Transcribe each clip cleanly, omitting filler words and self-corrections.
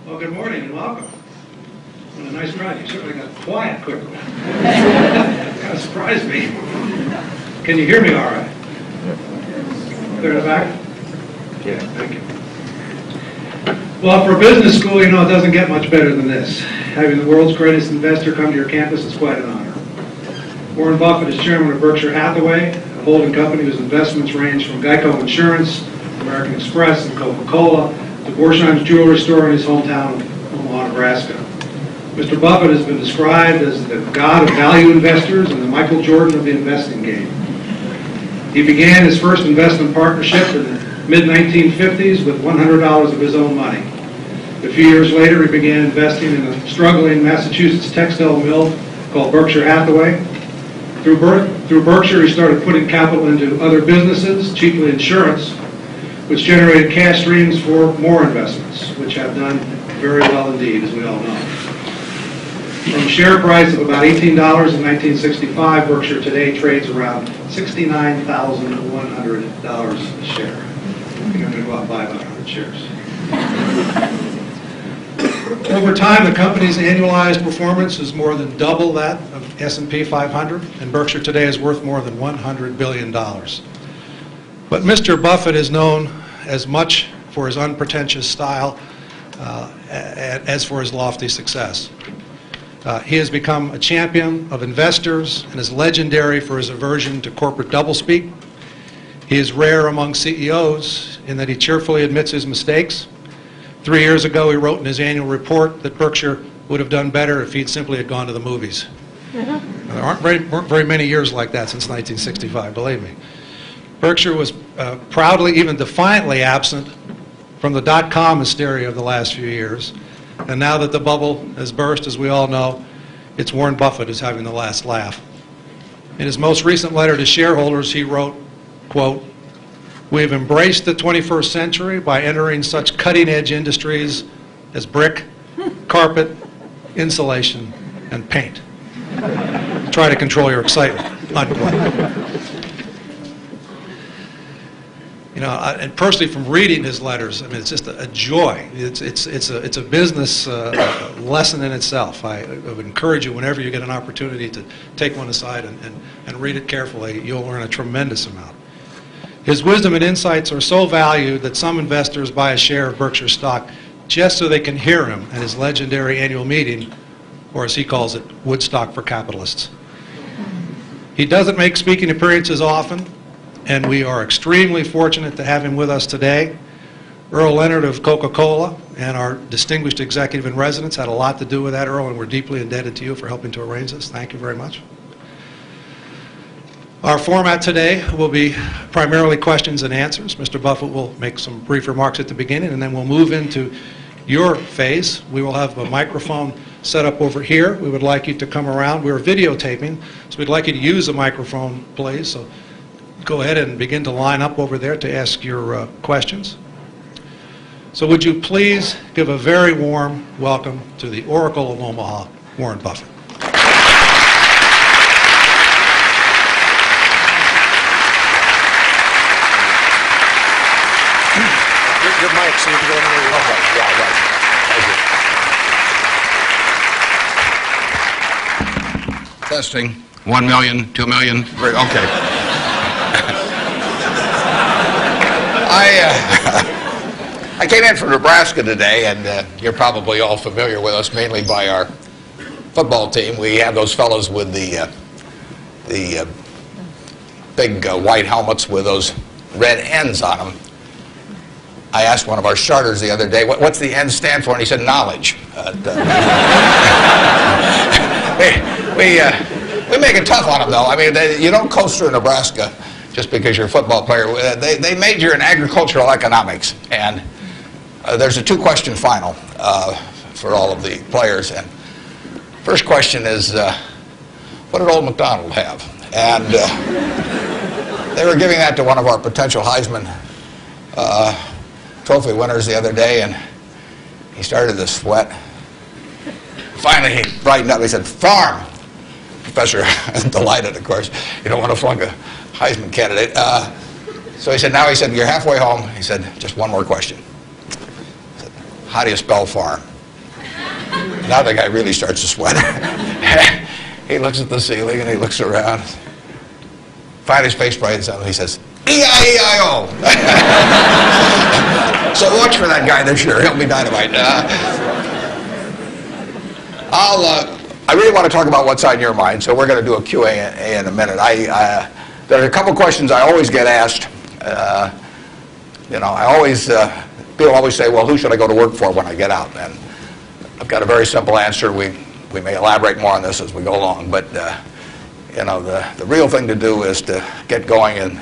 Well, good morning and welcome. What a nice crowd. You certainly got quiet quickly. Kind of surprised me. Can you hear me all right? Clear the back? Yeah, thank you. Well, for a business school, you know, it doesn't get much better than this. Having the world's greatest investor come to your campus is quite an honor. Warren Buffett is chairman of Berkshire Hathaway, a holding company whose investments range from Geico Insurance, American Express, and Coca-Cola, to Borsheim's jewelry store in his hometown of Omaha, Nebraska. Mr. Buffett has been described as the god of value investors and the Michael Jordan of the investing game. He began his first investment partnership in the mid-1950s with $100 of his own money. A few years later, he began investing in a struggling Massachusetts textile mill called Berkshire Hathaway. Through Berkshire, he started putting capital into other businesses, chiefly insurance, which generated cash streams for more investments, which have done very well indeed, as we all know. From a share price of about $18 in 1965, Berkshire today trades around $69,100 a share. I think I'm going to go out and buy about 100 shares. Over time, the company's annualized performance is more than double that of S&P 500, and Berkshire today is worth more than $100 billion. But Mr. Buffett is known as much for his unpretentious style as for his lofty success. He has become a champion of investors and is legendary for his aversion to corporate doublespeak. He is rare among CEOs in that he cheerfully admits his mistakes. 3 years ago, he wrote in his annual report that Berkshire would have done better if he'd simply had gone to the movies. There weren't very many years like that since 1965, believe me. Berkshire was proudly, even defiantly absent from the dot-com hysteria of the last few years. And now that the bubble has burst, as we all know, it's Warren Buffett who's having the last laugh. In his most recent letter to shareholders, he wrote, quote, "We have embraced the 21st century by entering such cutting-edge industries as brick, carpet, insulation, and paint. Try to control your excitement." Unquote. You know, and personally, from reading his letters, I mean, it's just a joy. It's a business lesson in itself. I would encourage you, whenever you get an opportunity, to take one aside and read it carefully. You'll learn a tremendous amount. His wisdom and insights are so valued that some investors buy a share of Berkshire stock just so they can hear him at his legendary annual meeting, or as he calls it, Woodstock for capitalists. He doesn't make speaking appearances often, and we are extremely fortunate to have him with us today. Earl Leonard of Coca-Cola and our distinguished executive in residence had a lot to do with that, Earl, and we're deeply indebted to you for helping to arrange this. Thank you very much. Our format today will be primarily questions and answers. Mr. Buffett will make some brief remarks at the beginning, and then we'll move into your phase. We will have a microphone set up over here. We would like you to come around. We're videotaping, so we'd like you to use a microphone, please. So go ahead and begin to line up over there to ask your questions. So would you please give a very warm welcome to the Oracle of Omaha, Warren Buffett. Your mic, so you can go anywhere you want. Yeah, right. Thank you. Testing. 1 million, 2 million. Okay. I came in from Nebraska today, and you're probably all familiar with us mainly by our football team. We have those fellows with the big white helmets with those red N's on them. I asked one of our starters the other day, what's the N stand for? And he said, knowledge. We make it tough on them, though. I mean, you don't coast through Nebraska just because you're a football player. They major in agricultural economics, and there's a two-question final for all of the players. And first question is, what did old MacDonald have? And they were giving that to one of our potential Heisman Trophy winners the other day, and he started to sweat. Finally, he brightened up. He said, farm. Professor, delighted, of course. You don't want to flunk a Heisman candidate. So he said, you're halfway home. He said, just one more question. He said, how do you spell farm? Now the guy really starts to sweat. He looks at the ceiling and he looks around. Finally his face brightens up and he says, E-I-E-I-O. So watch for that guy this year. He'll be dynamite. I really want to talk about what's on your mind, so we're going to do a Q&A in a minute. There are a couple questions I always get asked. People always say, well, who should I go to work for when I get out? And I've got a very simple answer. We may elaborate more on this as we go along, but the real thing to do is to get going and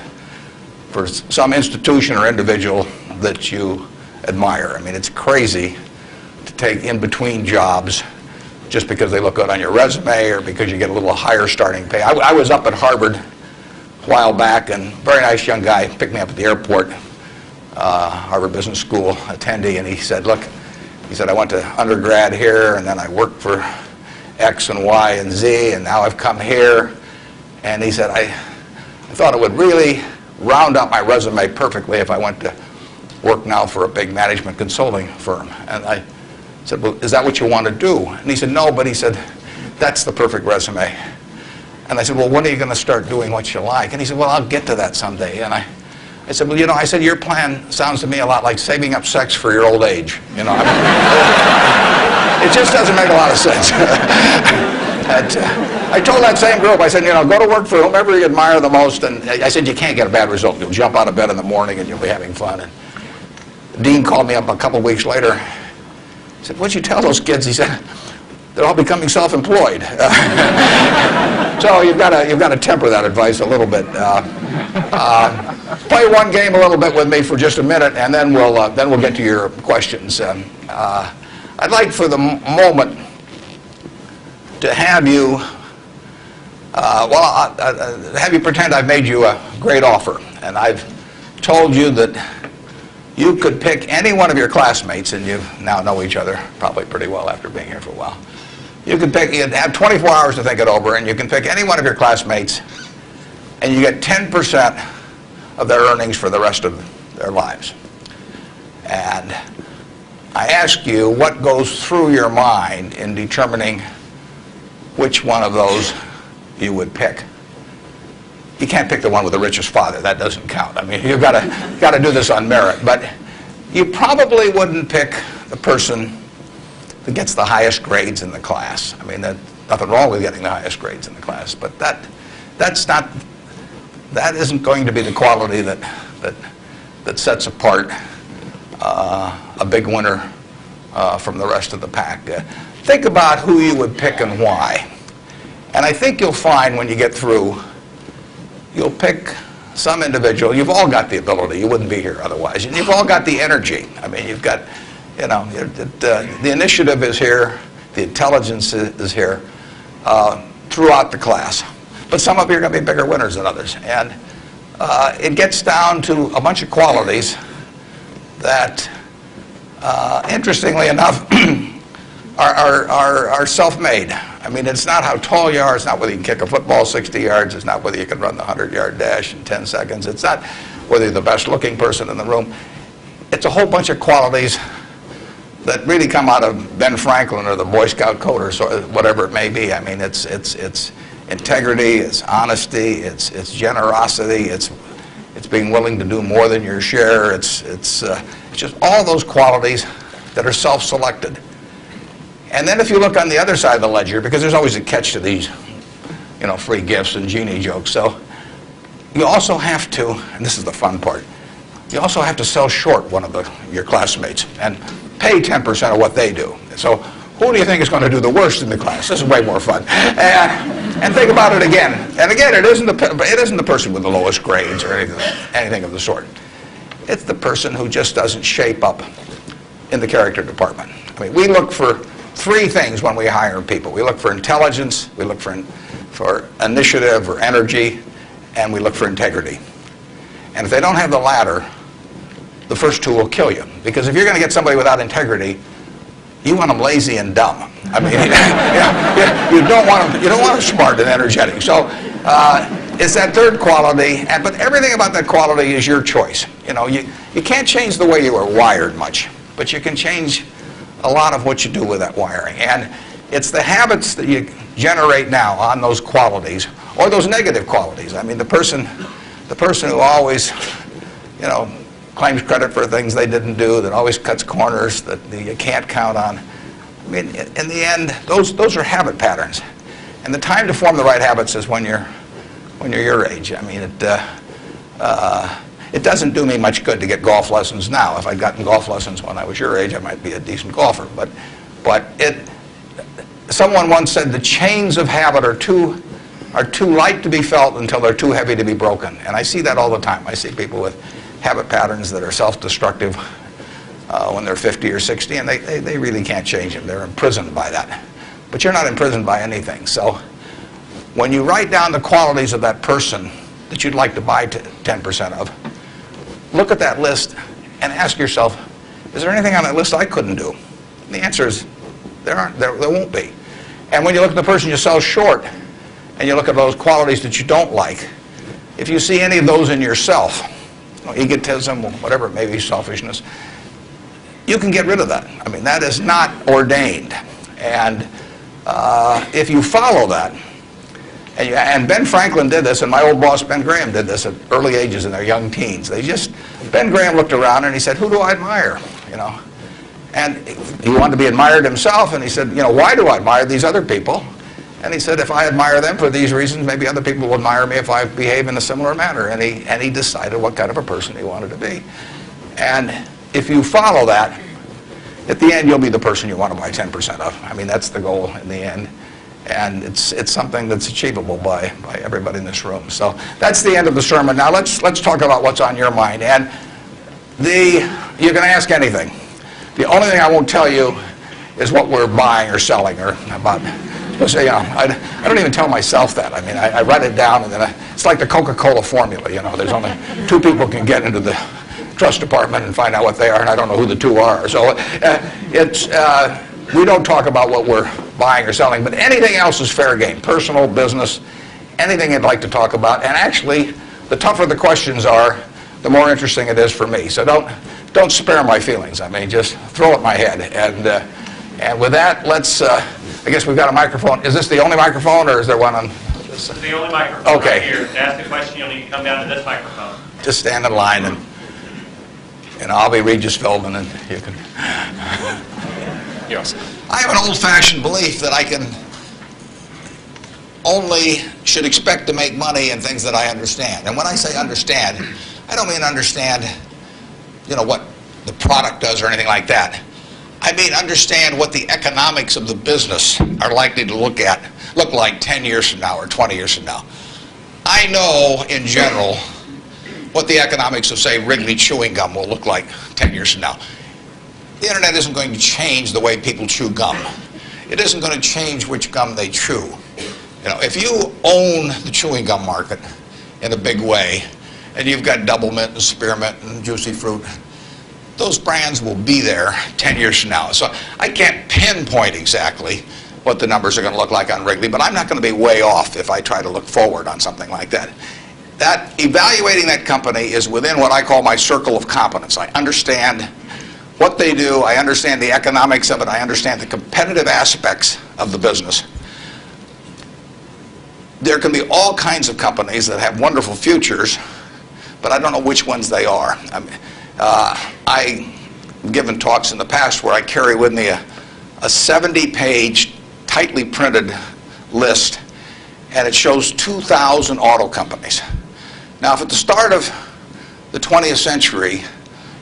for some institution or individual that you admire. I mean, it's crazy to take in between jobs just because they look good on your resume or because you get a little higher starting pay. I was up at Harvard a while back, and a very nice young guy picked me up at the airport, Harvard Business School attendee, and he said, look, he said, I went to undergrad here, and then I worked for X and Y and Z, and now I've come here. And he said, I thought it would really round up my resume perfectly if I went to work now for a big management consulting firm. And I said, well, is that what you want to do? And he said, no, but he said, that's the perfect resume. And I said, well, when are you going to start doing what you like? And he said, well, I'll get to that someday. And I said, well, I said, your plan sounds to me a lot like saving up sex for your old age. It just doesn't make a lot of sense. I told that same group, I said, go to work for whomever you admire the most. And I said, you can't get a bad result. You'll jump out of bed in the morning and you'll be having fun. And the dean called me up a couple of weeks later. He said, what'd you tell those kids? He said, they're all becoming self-employed. So you've got to temper that advice a little bit. Play one game a little bit with me for just a minute, and then we'll get to your questions. I'd like for the moment to have you, have you pretend I've made you a great offer, and I've told you that you could pick any one of your classmates, and you now know each other probably pretty well after being here for a while. You could pick, you'd have 24 hours to think it over, and you can pick any one of your classmates, and you get 10% of their earnings for the rest of their lives. And I ask you what goes through your mind in determining which one of those you would pick. You can't pick the one with the richest father. That doesn't count. I mean, you've got to do this on merit. But you probably wouldn't pick the person that gets the highest grades in the class. I mean, there's nothing wrong with getting the highest grades in the class, but that isn't going to be the quality that sets apart a big winner from the rest of the pack. Think about who you would pick and why. And I think you'll find when you get through, you'll pick some individual. You've all got the ability. You wouldn't be here otherwise. And you've all got the energy. I mean, you've got, the initiative is here. The intelligence is here throughout the class. But some of you are going to be bigger winners than others. And it gets down to a bunch of qualities that, interestingly enough, are self-made. I mean, it's not how tall you are. It's not whether you can kick a football 60 yards. It's not whether you can run the 100-yard dash in 10 seconds. It's not whether you're the best-looking person in the room. It's a whole bunch of qualities that really come out of Ben Franklin or the Boy Scout code or whatever it may be. I mean, it's integrity, it's honesty, it's generosity, it's being willing to do more than your share. It's just all those qualities that are self-selected. And then if you look on the other side of the ledger, because there's always a catch to these, free gifts and genie jokes. So you also have to, and this is the fun part, you also have to sell short one of your classmates and pay 10% of what they do. So who do you think is going to do the worst in the class? This is way more fun. And think about it again. And again, it isn't the person with the lowest grades or anything of the sort. It's the person who just doesn't shape up in the character department. I mean, we look for three things when we hire people. We look for intelligence, we look for initiative or energy, and we look for integrity. And if they don't have the latter, the first two will kill you. Because if you're going to get somebody without integrity, you want them lazy and dumb. I mean, you don't want them smart and energetic. So it's that third quality, but everything about that quality is your choice. You can't change the way you are wired much, but you can change a lot of what you do with that wiring. And it's the habits that you generate now on those qualities, or those negative qualities. I mean, the person who always, you know, claims credit for things they didn't do, that always cuts corners, that you can't count on. I mean, in the end, those are habit patterns. And the time to form the right habits is when you're your age. I mean, it doesn't do me much good to get golf lessons now. If I'd gotten golf lessons when I was your age, I might be a decent golfer. But someone once said the chains of habit are too light to be felt until they're too heavy to be broken. And I see that all the time. I see people with habit patterns that are self-destructive when they're 50 or 60, and they really can't change them. They're imprisoned by that. But you're not imprisoned by anything. So when you write down the qualities of that person that you'd like to buy 10% of, look at that list and ask yourself, is there anything on that list I couldn't do? And the answer is there won't be. And when you look at the person you sell short and you look at those qualities that you don't like, if you see any of those in yourself, you know, egotism, whatever it may be, selfishness, you can get rid of that. I mean, that is not ordained. And if you follow that, and Ben Franklin did this, and my old boss Ben Graham did this at early ages in their young teens. Ben Graham looked around and he said, who do I admire? You know, and he wanted to be admired himself, and he said, you know, why do I admire these other people? And he said, if I admire them for these reasons, maybe other people will admire me if I behave in a similar manner. And he decided what kind of a person he wanted to be. And if you follow that, at the end you'll be the person you want to buy 10% of. I mean, that's the goal in the end. And it's something that's achievable by everybody in this room. So that's the end of the sermon. Now let's talk about what's on your mind. And you can ask anything. The only thing I won't tell you is what we're buying or selling or about. So, you know, I don't even tell myself that. I mean, I write it down, and then it's like the Coca-Cola formula. You know, there's only 2 people can get into the trust department and find out what they are, and I don't know who the 2 are. So we don't talk about what we're buying or selling, but anything else is fair game. Personal, business, anything you'd like to talk about. And actually, the tougher the questions are, the more interesting it is for me. So don't spare my feelings. I mean, just throw at my head. And with that, let's. I guess we've got a microphone. Is this the only microphone, or is there one on? This is the only microphone. Okay. Right here. To ask a question, you'll need to come down to this microphone. Just stand in line, and I'll be Regis Philbin, and you can. Yes. I have an old-fashioned belief that I should expect to make money in things that I understand. And when I say understand, I don't mean understand, you know, what the product does or anything like that. I mean understand what the economics of the business are likely to look like 10 years from now or 20 years from now. I know, in general, what the economics of, say, Wrigley chewing gum will look like 10 years from now. The internet isn't going to change the way people chew gum. It isn't going to change which gum they chew. You know, if you own the chewing gum market in a big way, and you've got Double Mint and Spearmint and Juicy Fruit, those brands will be there 10 years from now. So I can't pinpoint exactly what the numbers are going to look like on Wrigley, but I'm not going to be way off if I try to look forward on something like that. Evaluating that company is within what I call my circle of competence. I understand what they do, I understand the economics of it, I understand the competitive aspects of the business. There can be all kinds of companies that have wonderful futures, but I don't know which ones they are. I've given talks in the past where I carry with me a 70-page, tightly printed list, and it shows 2,000 auto companies. Now, if at the start of the 20th century,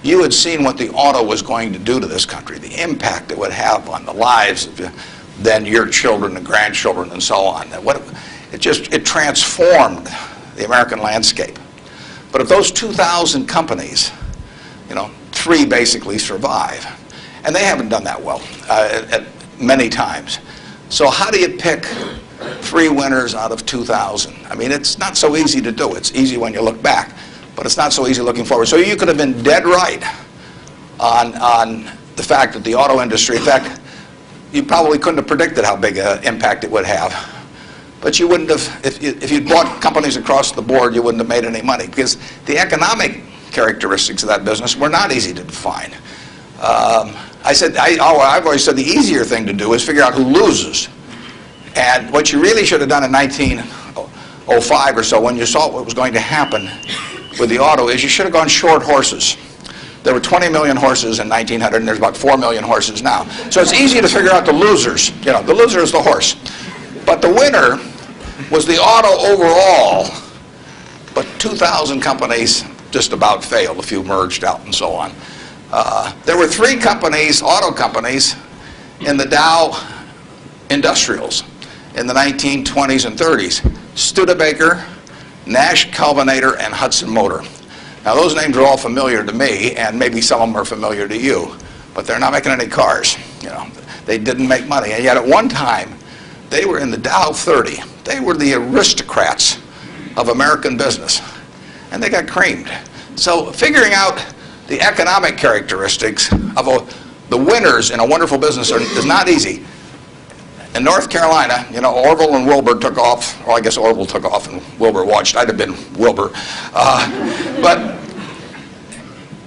you had seen what the auto was going to do to this country, the impact it would have on the lives of then your children and grandchildren and so on. It transformed the American landscape. But if those 2,000 companies, you know, 3 basically survive, and they haven't done that well many times. So how do you pick 3 winners out of 2,000? I mean, it's not so easy to do. It's easy when you look back, but it's not so easy looking forward. So you could have been dead right on the fact that the auto industry, in fact, you probably couldn't have predicted how big an impact it would have. But you wouldn't have, if you'd bought companies across the board, you wouldn't have made any money, because the economic characteristics of that business were not easy to define. I've always said the easier thing to do is figure out who loses. And what you really should have done in 1905 or so, when you saw what was going to happen with the auto, is you should have gone short horses. There were 20 million horses in 1900, and there's about 4 million horses now. So it's easy to figure out the losers. You know, the loser is the horse. But the winner was the auto overall. But 2,000 companies just about failed. A few merged out and so on. There were 3 companies, auto companies, in the Dow Industrials in the 1920s and 30s. Studebaker, Nash Kelvinator, and Hudson Motor. Now those names are all familiar to me, and maybe some of them are familiar to you, but they're not making any cars. You know, they didn't make money, and yet at one time they were in the Dow 30. They were the aristocrats of American business, and they got creamed. So figuring out the economic characteristics of the winners in a wonderful business is not easy. In North Carolina, you know, Orville and Wilbur took off, or I guess Orville took off and Wilbur watched. I'd have been Wilbur. But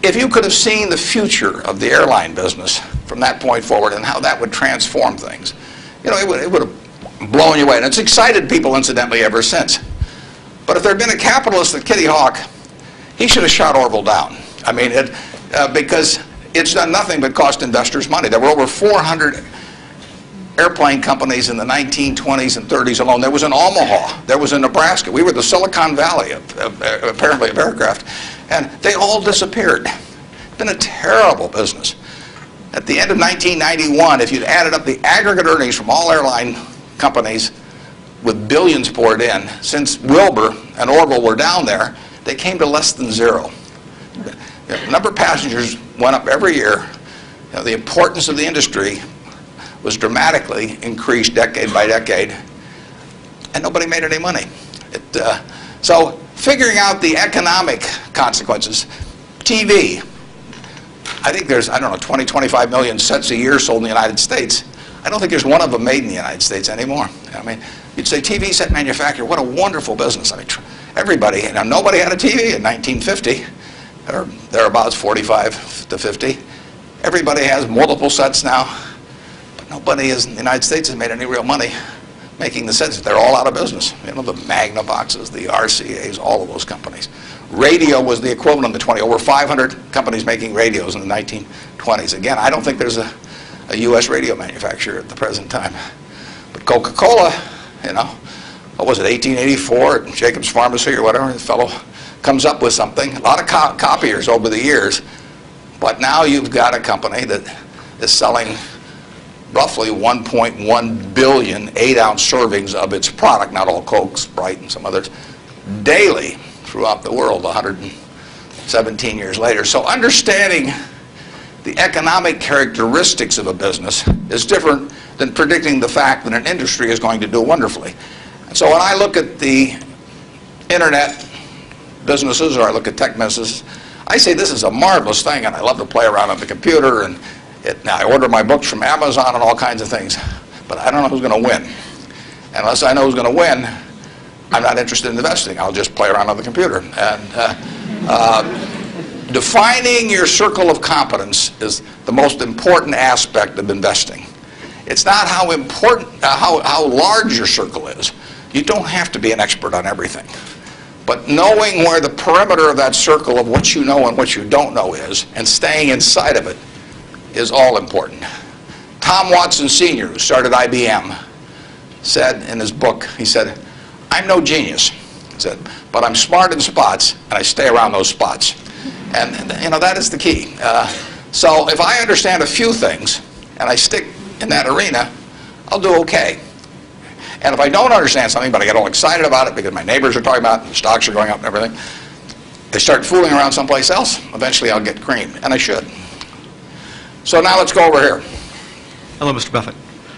if you could have seen the future of the airline business from that point forward and how that would transform things, you know, it would have blown you away. And it's excited people, incidentally, ever since. But if there had been a capitalist at Kitty Hawk, he should have shot Orville down. I mean, because it's done nothing but cost investors money. There were over 400 airplane companies in the 1920s and 30s alone. There was in Omaha. There was in Nebraska. We were the Silicon Valley, apparently, of aircraft. And they all disappeared. It's been a terrible business. At the end of 1991, if you'd added up the aggregate earnings from all airline companies with billions poured in, since Wilbur and Orville were down there, they came to less than zero. The number of passengers went up every year. You know, the importance of the industry was dramatically increased decade by decade, and nobody made any money. So figuring out the economic consequences. TV, I think there's, I don't know, 20, 25 million sets a year sold in the United States. I don't think there's one of them made in the United States anymore. I mean, you'd say TV set manufacturer, what a wonderful business. I mean, everybody, you know, nobody had a TV in 1950, or thereabouts, 45 to 50. Everybody has multiple sets now. Nobody in the United States has made any real money making the sets. They're all out of business. You know, the Magnavoxes, the RCAs, all of those companies. Radio was the equivalent of the 20. Over 500 companies making radios in the 1920s. Again, I don't think there's a U.S. radio manufacturer at the present time. But Coca-Cola, you know, what was it, 1884 at Jacobs Pharmacy or whatever, the fellow comes up with something. A lot of copiers over the years. But now you've got a company that is selling roughly 1.1 billion 8-ounce servings of its product, not all Coke, Sprite, and some others, daily throughout the world 117 years later. So understanding the economic characteristics of a business is different than predicting the fact that an industry is going to do wonderfully. And so when I look at the internet businesses, or I look at tech businesses, I say this is a marvelous thing, and I love to play around on the computer, and now I order my books from Amazon and all kinds of things, but I don't know who's going to win. And unless I know who's going to win, I'm not interested in investing. I'll just play around on the computer. And defining your circle of competence is the most important aspect of investing. It's not how important, how large your circle is. You don't have to be an expert on everything. But knowing where the perimeter of that circle of what you know and what you don't know is, and staying inside of it, is all important. Tom Watson Sr., who started IBM, said in his book, he said, I'm no genius, he said, but I'm smart in spots, and I stay around those spots. And you know, that is the key. So if I understand a few things, and I stick in that arena, I'll do okay. And if I don't understand something, but I get all excited about it because my neighbors are talking about it, and stocks are going up and everything, I start fooling around someplace else, eventually I'll get creamed, and I should. So now let's go over here. Hello, Mr. Buffett.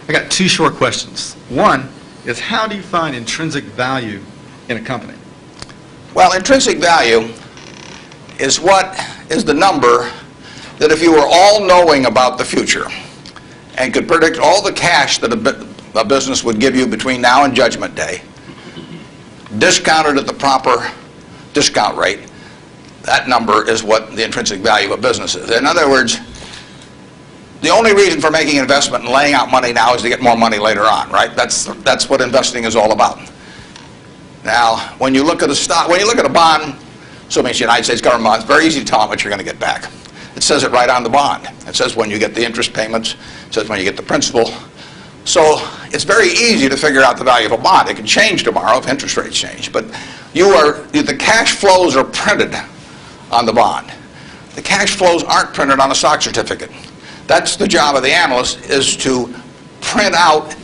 I got 2 short questions. One is, how do you find intrinsic value in a company? Well, intrinsic value is what is the number that if you were all-knowing about the future and could predict all the cash that a business would give you between now and Judgment Day, discounted at the proper discount rate, that number is what the intrinsic value of a business is. In other words, the only reason for making an investment and laying out money now is to get more money later on, right? That's what investing is all about. Now, when you look at a stock, when you look at a bond, assuming it's the United States government bond, it's very easy to tell how much you're going to get back. It says it right on the bond. It says when you get the interest payments, it says when you get the principal. So it's very easy to figure out the value of a bond. It can change tomorrow if interest rates change, but the cash flows are printed on the bond. The cash flows aren't printed on a stock certificate. That's the job of the analyst, is to print out,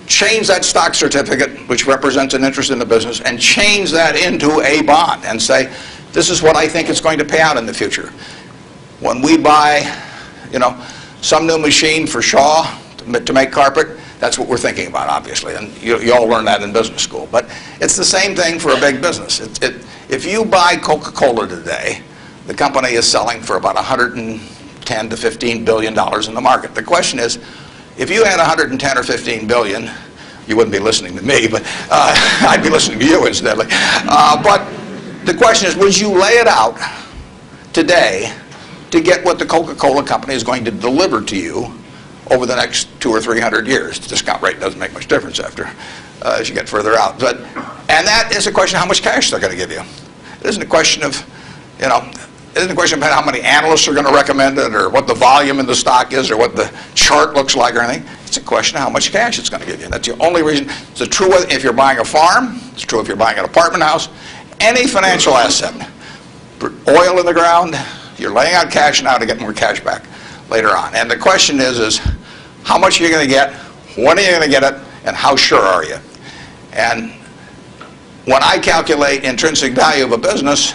change that stock certificate, which represents an interest in the business, and change that into a bond and say, this is what I think it's going to pay out in the future. When we buy, some new machine for Shaw to make carpet, that's what we're thinking about, obviously, and you all learn that in business school. But it's the same thing for a big business. If you buy Coca-Cola today, the company is selling for about $110 to $15 billion in the market. The question is, if you had 110 or 15 billion, you wouldn't be listening to me, but I'd be listening to you incidentally. But the question is, would you lay it out today to get what the Coca-Cola company is going to deliver to you over the next 200 or 300 years? The discount rate doesn't make much difference as you get further out. And that is a question of how much cash they're going to give you. It isn't a question of, it isn't a question about how many analysts are going to recommend it or what the volume in the stock is or what the chart looks like or anything. It's a question of how much cash it's going to give you. That's the only reason. It's true if you're buying a farm. It's true if you're buying an apartment house. Any financial asset. Oil in the ground, you're laying out cash now to get more cash back later on. And the question is how much are you going to get, when are you going to get it, and how sure are you? And when I calculate intrinsic value of a business,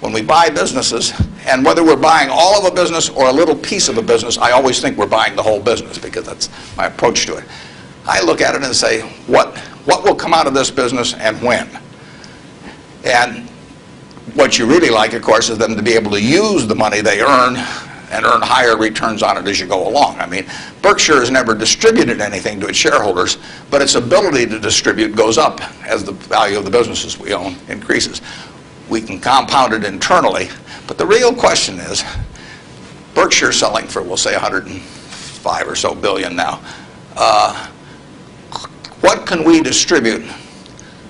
when we buy businesses, and whether we're buying all of a business or a little piece of a business, I always think we're buying the whole business because that's my approach to it. I look at it and say, what will come out of this business and when? And what you really like, of course, is them to be able to use the money they earn and earn higher returns on it as you go along. I mean, Berkshire has never distributed anything to its shareholders, but its ability to distribute goes up as the value of the businesses we own increases. We can compound it internally, but the real question is, Berkshire selling for, we'll say, 105 or so billion now. What can we distribute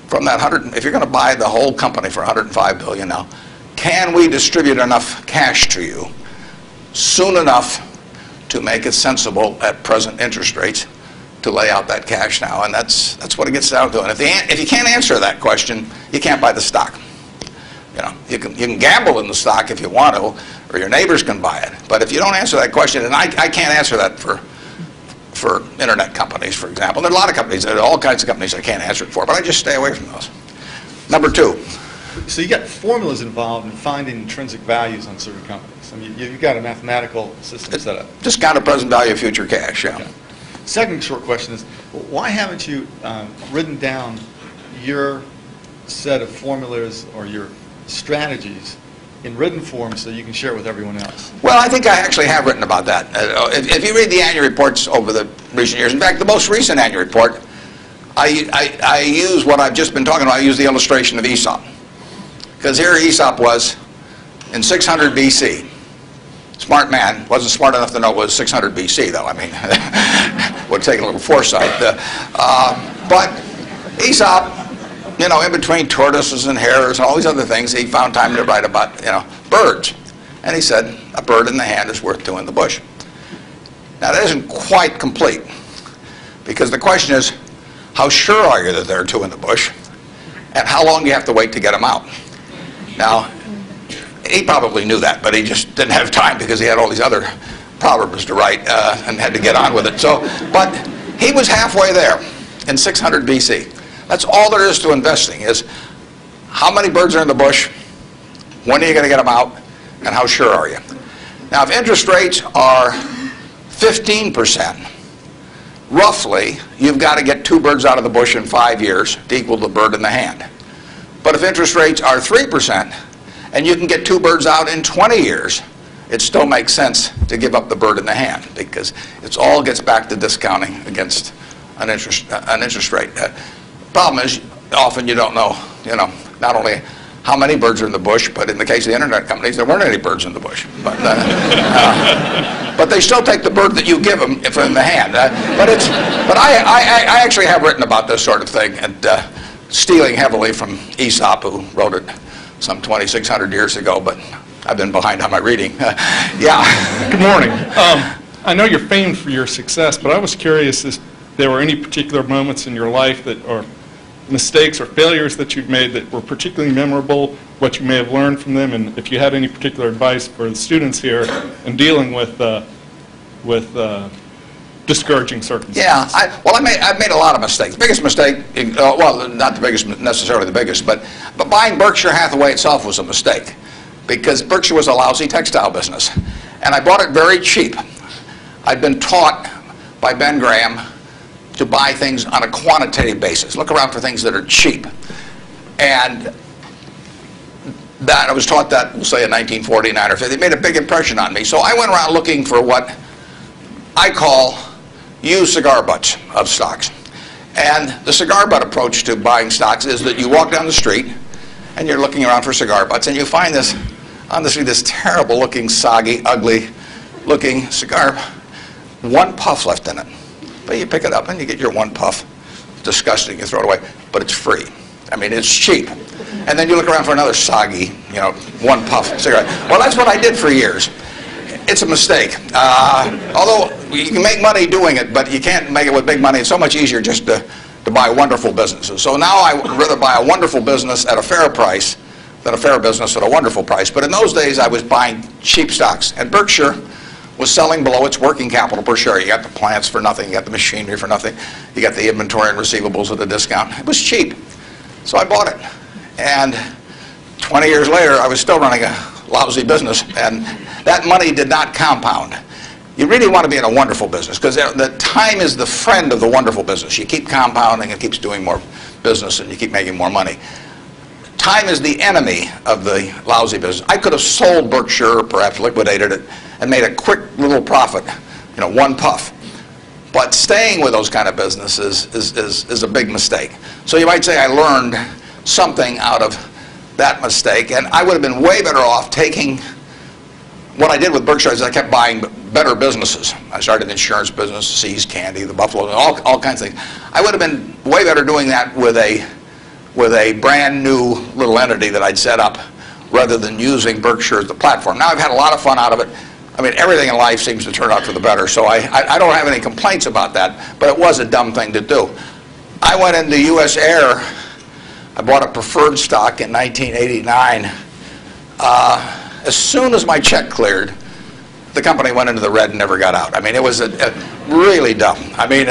from that 100? If you're going to buy the whole company for 105 billion now, can we distribute enough cash to you soon enough to make it sensible at present interest rates to lay out that cash now? And that's what it gets down to. And if you can't answer that question, you can't buy the stock. You can gamble in the stock if you want to, or your neighbors can buy it. But if you don't answer that question, and I can't answer that for internet companies, for example. There are a lot of companies, there are all kinds of companies I can't answer it for, but I just stay away from those. Number two. So you got formulas involved in finding intrinsic values on certain companies. I mean, you've got a mathematical system set up. Discounted present value of future cash, yeah. Okay. Second short question is, why haven't you written down your set of formulas or your strategies in written form so you can share it with everyone else? Well, I think I actually have written about that. If you read the annual reports over the recent years, in fact, the most recent annual report, I use what I've just been talking about. I use the illustration of Aesop. Because here Aesop was in 600 BC. Smart man. Wasn't smart enough to know it was 600 BC, though. I mean, would take a little foresight. But Aesop, in between tortoises and hares and all these other things, he found time to write about, birds. And he said, a bird in the hand is worth two in the bush. Now, that isn't quite complete, because the question is, how sure are you that there are two in the bush, and how long do you have to wait to get them out? Now, he probably knew that, but he just didn't have time because he had all these other proverbs to write and had to get on with it. But he was halfway there in 600 BC. That's all there is to investing, is how many birds are in the bush, when are you going to get them out, and how sure are you? Now, if interest rates are 15%, roughly, you've got to get two birds out of the bush in 5 years to equal the bird in the hand. But if interest rates are 3%, and you can get two birds out in 20 years, it still makes sense to give up the bird in the hand, because it all gets back to discounting against an interest rate. Problem is, often you don't know, not only how many birds are in the bush, but in the case of the internet companies, there weren't any birds in the bush. But they still take the bird that you give them from the hand. But I actually have written about this sort of thing, and stealing heavily from Aesop, who wrote it some 2,600 years ago, but I've been behind on my reading. Yeah. Good morning. I know you're famed for your success, but I was curious if there were any particular moments in your life that, or mistakes or failures that you've made that were particularly memorable, what you may have learned from them, and if you had any particular advice for the students here in dealing with discouraging circumstances. Yeah, I've made a lot of mistakes. Biggest mistake, well, not the biggest, necessarily the biggest, but buying Berkshire Hathaway itself was a mistake, because Berkshire was a lousy textile business, and I bought it very cheap. I'd been taught by Ben Graham to buy things on a quantitative basis. Look around for things that are cheap. And that I was taught that, we'll say in 1949 or 50. It made a big impression on me. So I went around looking for what I call used cigar butts of stocks. And the cigar butt approach to buying stocks is that you walk down the street and you're looking around for cigar butts, and you find this, on the street, this terrible looking, soggy, ugly looking cigar, one puff left in it. But you pick it up and you get your one puff. It's disgusting, you throw it away, but it's free. I mean, it's cheap. And then you look around for another soggy, one puff cigarette. Well, that's what I did for years. It's a mistake. Although you can make money doing it, but you can't make it with big money. It's so much easier just to buy wonderful businesses. So now I would rather buy a wonderful business at a fair price than a fair business at a wonderful price. But in those days, I was buying cheap stocks. And Berkshire was selling below its working capital per share. You got the plants for nothing, you got the machinery for nothing, you got the inventory and receivables at a discount. It was cheap. So I bought it. And 20 years later, I was still running a lousy business, and that money did not compound. You really want to be in a wonderful business, because the time is the friend of the wonderful business. You keep compounding, it keeps doing more business, and you keep making more money. Time is the enemy of the lousy business. I could have sold Berkshire, perhaps liquidated it, and made a quick little profit, one puff. But staying with those kind of businesses is a big mistake. So you might say I learned something out of that mistake, and I would have been way better off taking what I did with Berkshire is I kept buying better businesses. I started an insurance business, See's Candy, the Buffalo, all kinds of things. I would have been way better doing that with a brand new little entity that I'd set up rather than using Berkshire as the platform. Now I've had a lot of fun out of it. I mean, everything in life seems to turn out for the better, so I don't have any complaints about that, but it was a dumb thing to do. I went into U.S. Air. I bought a preferred stock in 1989. As soon as my check cleared, the company went into the red and never got out. I mean, it was really dumb. I mean,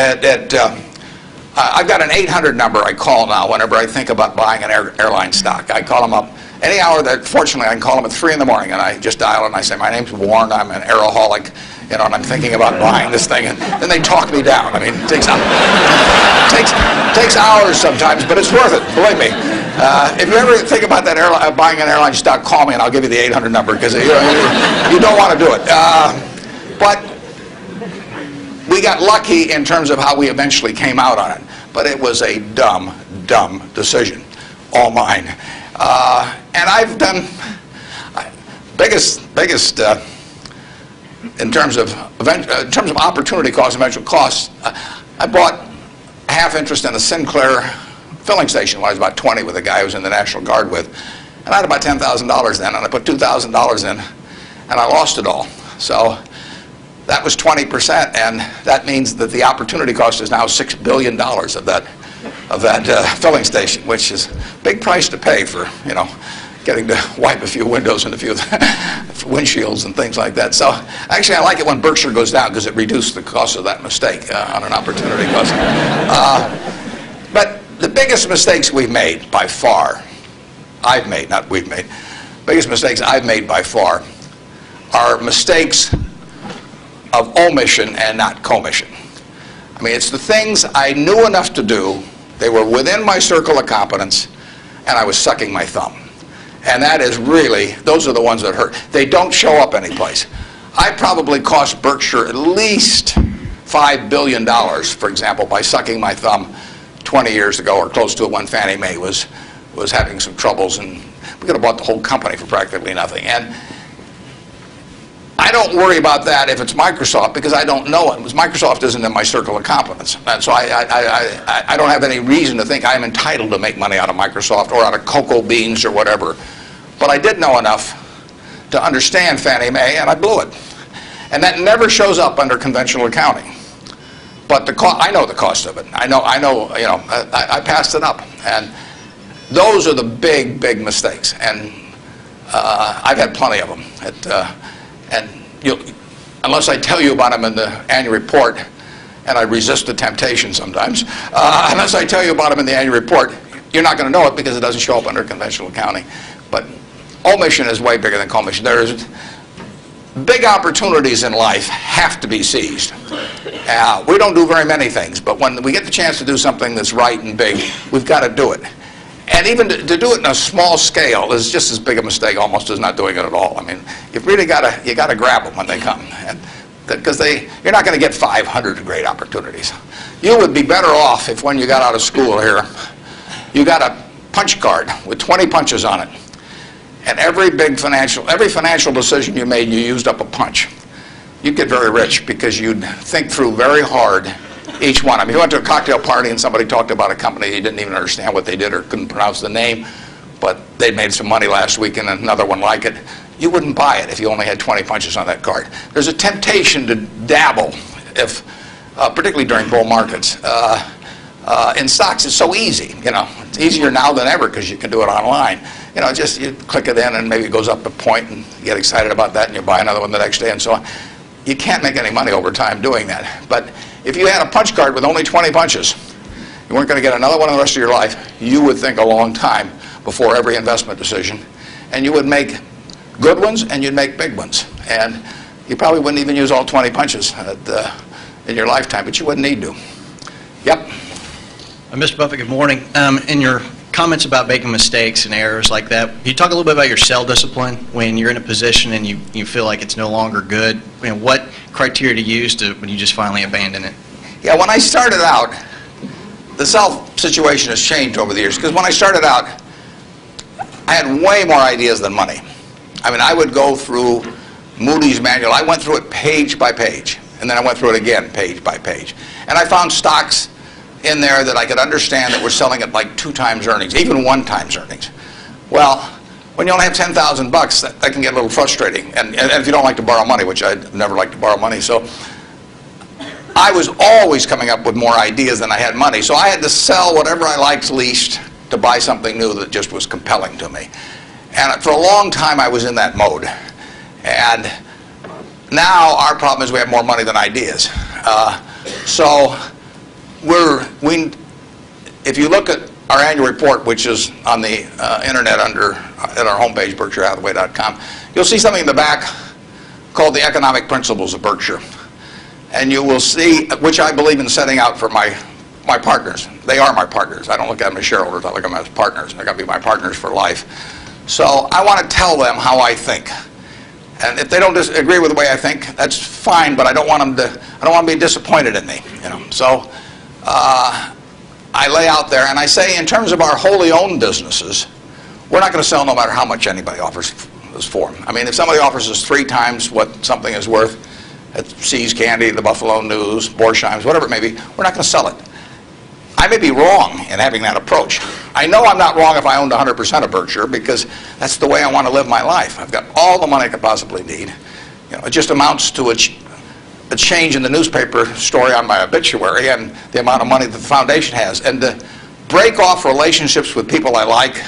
I've got an 800 number I call now whenever I think about buying an airline stock. I call them up any hour that, fortunately, I can call them at 3 in the morning, and I just dial and I say, my name's Warren, I'm an aeroholic, and I'm thinking about buying this thing, and then they talk me down. I mean, it takes hours sometimes, but it's worth it, believe me. If you ever think about that buying an airline stock, call me and I'll give you the 800 number, because you don't want to do it. But we got lucky in terms of how we eventually came out on it. But it was a dumb, dumb decision, all mine. And I've done biggest in terms of opportunity cost, eventual costs. I bought half interest in a Sinclair filling station when I was about 20 with a guy I was in the National Guard with, and I had about $10,000 then, and I put $2,000 in, and I lost it all. So that was 20%, and that means that the opportunity cost is now $6 billion of that filling station, which is a big price to pay for, getting to wipe a few windows and a few windshields and things like that. So actually, I like it when Berkshire goes down, because it reduced the cost of that mistake on an opportunity cost. But the biggest mistakes we've made by far, I've made, not we've made, biggest mistakes I've made by far are mistakes of omission and not commission. I mean, it's the things I knew enough to do, they were within my circle of competence, and I was sucking my thumb. And that is really, those are the ones that hurt. They don't show up anyplace. I probably cost Berkshire at least $5 billion, for example, by sucking my thumb 20 years ago or close to it when Fannie Mae was having some troubles and We could have bought the whole company for practically nothing. And I don't worry about that if it's Microsoft because I don't know it. Because Microsoft isn't in my circle of competence. And so I don't have any reason to think I'm entitled to make money out of Microsoft or out of cocoa beans or whatever. But I did know enough to understand Fannie Mae, and I blew it. And that never shows up under conventional accounting. But I know the cost of it. I know. I passed it up. And those are the big, big mistakes. And I've had plenty of them. And unless I tell you about them in the annual report, and I resist the temptation sometimes, unless I tell you about them in the annual report, you're not going to know it because it doesn't show up under conventional accounting. But omission is way bigger than commission. There's big opportunities in life have to be seized. We don't do very many things, but when we get the chance to do something that's right and big, we've got to do it. And even to do it in a small scale is just as big a mistake almost as not doing it at all. I mean, you've really got to grab them when they come, because you're not going to get 500 great opportunities. You would be better off if when you got out of school here, you got a punch card with 20 punches on it, and every financial decision you made, you used up a punch. You'd get very rich because you'd think through very hard each one. I mean, you went to a cocktail party and somebody talked about a company you didn't even understand what they did or couldn't pronounce the name, but they made some money last week and another one like it. You wouldn't buy it if you only had 20 punches on that card. There's a temptation to dabble, particularly during bull markets. In stocks, it's so easy. It's easier now than ever because you can do it online. Just you click it in and maybe it goes up a point and you get excited about that and you buy another one the next day and so on. You can't make any money over time doing that. But if you had a punch card with only 20 punches, you weren't going to get another one the rest of your life, you would think a long time before every investment decision. And you would make good ones and you'd make big ones. And you probably wouldn't even use all 20 punches in your lifetime, but you wouldn't need to. Yep. Mr. Buffett, good morning. In your comments about making mistakes and errors like that, can you talk a little bit about your sell discipline when you're in a position and you feel like it's no longer good? What criteria to use when you just finally abandon it? Yeah, when I started out, the sell situation has changed over the years because when I started out, I had way more ideas than money. I mean, I would go through Moody's manual. I went through it page by page, and then I went through it again page by page. And I found stocks in there that I could understand that were selling at like 2 times earnings, even 1 times earnings. Well, when you only have $10,000, that can get a little frustrating. And if you don't like to borrow money, which I never like to borrow money, so I was always coming up with more ideas than I had money. So I had to sell whatever I liked least to buy something new that just was compelling to me. And for a long time, I was in that mode. And now our problem is we have more money than ideas. If you look at our annual report, which is on the internet at our homepage, BerkshireHathaway.com, you'll see something in the back called the Economic Principles of Berkshire. And you will see, which I believe in setting out for my partners. They are my partners. I don't look at them as shareholders. I look at them as partners. They're going to be my partners for life. So I want to tell them how I think. And if they don't agree with the way I think, that's fine. But I don't want them to be disappointed in me. So I lay out there and I say, in terms of our wholly owned businesses, we're not going to sell no matter how much anybody offers us for them. I mean, if somebody offers us 3 times what something is worth at See's Candy, the Buffalo News, Borsheim's, whatever it may be, we're not going to sell it. I may be wrong in having that approach. I know I'm not wrong if I owned 100% of Berkshire because that's the way I want to live my life. I've got all the money I could possibly need. It just amounts to a change in the newspaper story on my obituary and the amount of money that the foundation has. And to break off relationships with people I like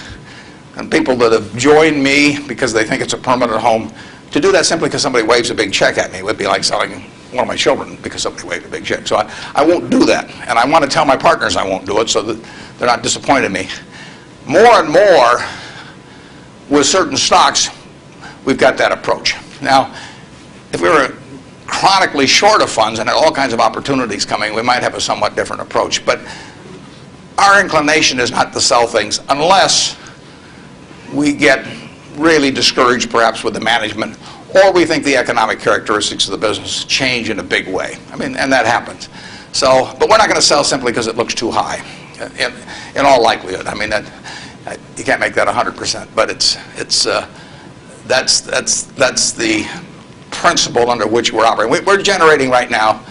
and people that have joined me because they think it's a permanent home, to do that simply because somebody waves a big check at me would be like selling one of my children because somebody waved a big check. So I won't do that. And I want to tell my partners I won't do it so that they're not disappointed in me. More and more with certain stocks, we've got that approach. Now, if we were chronically short of funds and had all kinds of opportunities coming, we might have a somewhat different approach. But our inclination is not to sell things unless we get really discouraged perhaps with the management, or we think the economic characteristics of the business change in a big way. I mean, and that happens. So, but we're not going to sell simply because it looks too high, in all likelihood. I mean, You can't make that 100%, but that's the principle under which we're operating. We're generating right now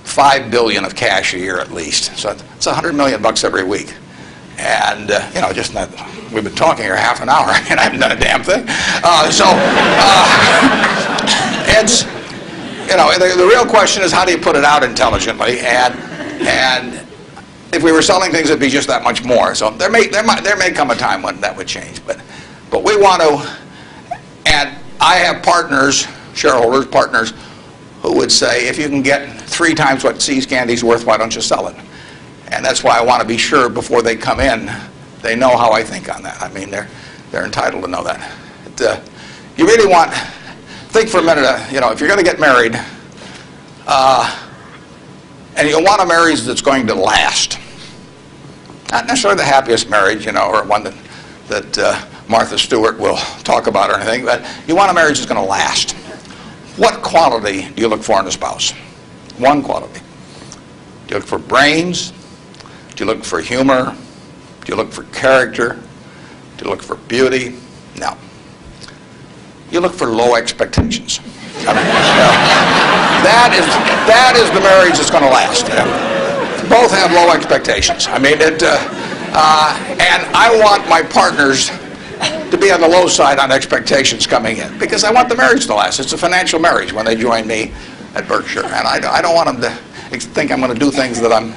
$5 billion of cash a year at least, so it's $100 million every week. And just not, we've been talking here half an hour, and I haven't done a damn thing. It's the real question is, how do you put it out intelligently? And if we were selling things, it'd be just that much more. So there may come a time when that would change. But we want to, and I have partners, shareholders, partners, who would say, if you can get 3 times what See's Candy's worth, why don't you sell it? And that's why I want to be sure before they come in, they know how I think on that. I mean, they're entitled to know that. You really want, think for a minute, if you're going to get married, and you want a marriage that's going to last. Not necessarily the happiest marriage, or one that Martha Stewart will talk about or anything, but you want a marriage that's going to last. What quality do you look for in a spouse? One quality. Do you look for brains? Do you look for humor? Do you look for character? Do you look for beauty? No. You look for low expectations. I mean, that is the marriage that's going to last. Both have low expectations. I mean, and I want my partners to be on the low side on expectations coming in, because I want the marriage to last. It's a financial marriage when they join me at Berkshire, and I don't want them to think I'm going to do things that I'm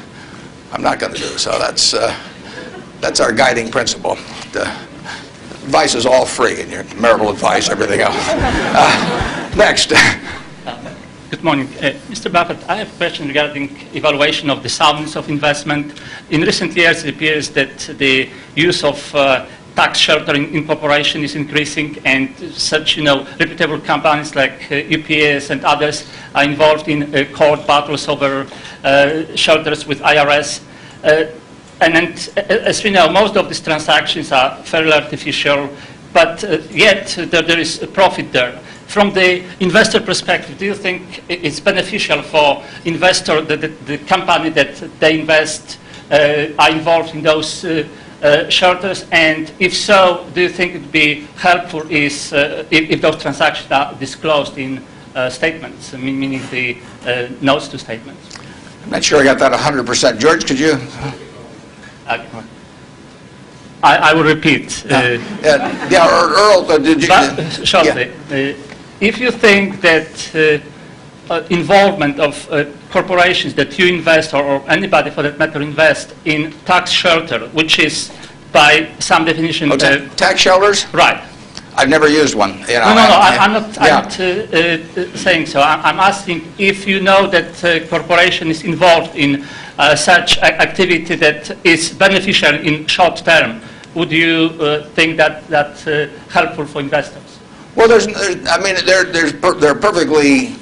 not going to do. So that's our guiding principle. The advice is all free, and your marital advice, everything else. Next. Good morning. Mr. Buffett, I have a question regarding evaluation of the soundness of investment. In recent years, it appears that the use of tax sheltering in corporation is increasing, and such, reputable companies like UPS and others are involved in court battles over shelters with IRS. And as we know, most of these transactions are fairly artificial, but yet there is a profit there. From the investor perspective, do you think it's beneficial for investor, the company that they invest are involved in those shelters? And if so, do you think it would be helpful if those transactions are disclosed in statements, meaning the notes to statements? I'm not sure I got that 100%. George, could you? I will repeat. Earl, did you? Shortly. Yeah. If you think that involvement of corporations that you invest, or anybody for that matter invest in tax shelter, which is by some definition... tax shelters? Right. I've never used one. I'm not saying so. I'm asking if you know that a corporation is involved in such activity that is beneficial in short term, would you think that that's helpful for investors? Well, there are perfectly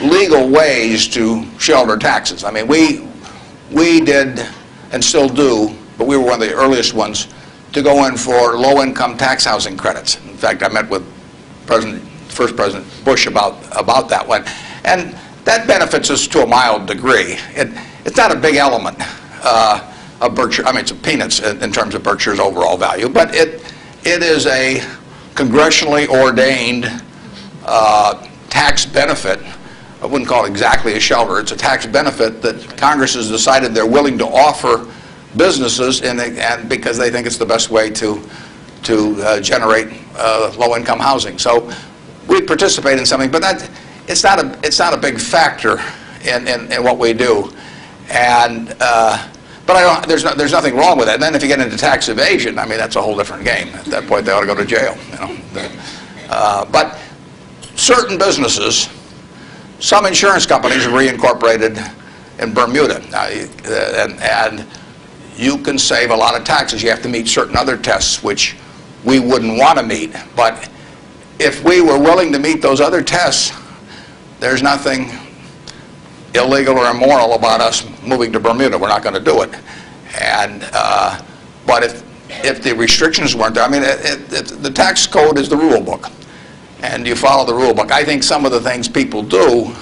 legal ways to shelter taxes. I mean, we did and still do, but we were one of the earliest ones to go in for low-income tax housing credits. In fact, I met with first President Bush about that one, and that benefits us to a mild degree. It's not a big element of Berkshire. I mean, it's peanuts in terms of Berkshire's overall value, but it is a congressionally ordained tax benefit. I wouldn't call it exactly a shelter. It's a tax benefit that Congress has decided they're willing to offer businesses, and because they think it's the best way to generate low-income housing. So we participate in something, but it's not a big factor in what we do. And but there's nothing wrong with that. And then if you get into tax evasion, I mean, that's a whole different game. At that point, they ought to go to jail. But certain businesses, some insurance companies have reincorporated in Bermuda, and you can save a lot of taxes. You have to meet certain other tests which we wouldn't want to meet. But if we were willing to meet those other tests, there's nothing illegal or immoral about us moving to Bermuda. We're not going to do it. And but if the restrictions weren't there, I mean, the tax code is the rule book, and you follow the rule book. I think some of the things people do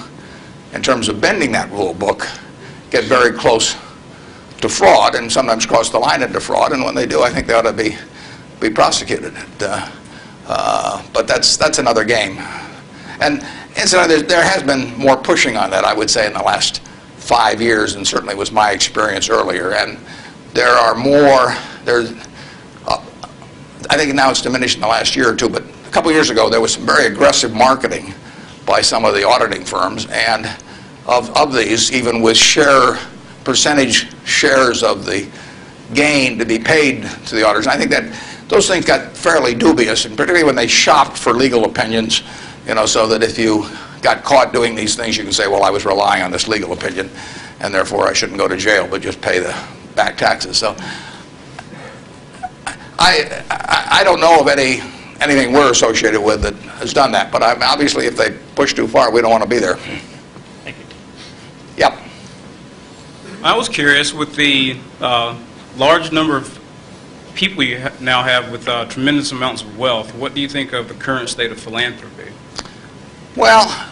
in terms of bending that rule book get very close to fraud and sometimes cross the line into fraud, and when they do, I think they ought to be prosecuted. But that's another game. And incidentally, there has been more pushing on that, I would say, in the last 5 years, and certainly was my experience earlier. And there are more, I think now it's diminished in the last year or two, but a couple years ago there was some very aggressive marketing by some of the auditing firms, and of these, even with percentage shares of the gain to be paid to the auditors. And I think that those things got fairly dubious, and particularly when they shopped for legal opinions, so that if you got caught doing these things, you can say, well, I was relying on this legal opinion, and therefore I shouldn't go to jail, but just pay the back taxes. So I don't know of anything we're associated with that has done that, but obviously if they push too far, we don't want to be there. Thank you. Yep. I was curious, with the large number of people you now have with tremendous amounts of wealth, what do you think of the current state of philanthropy? Well,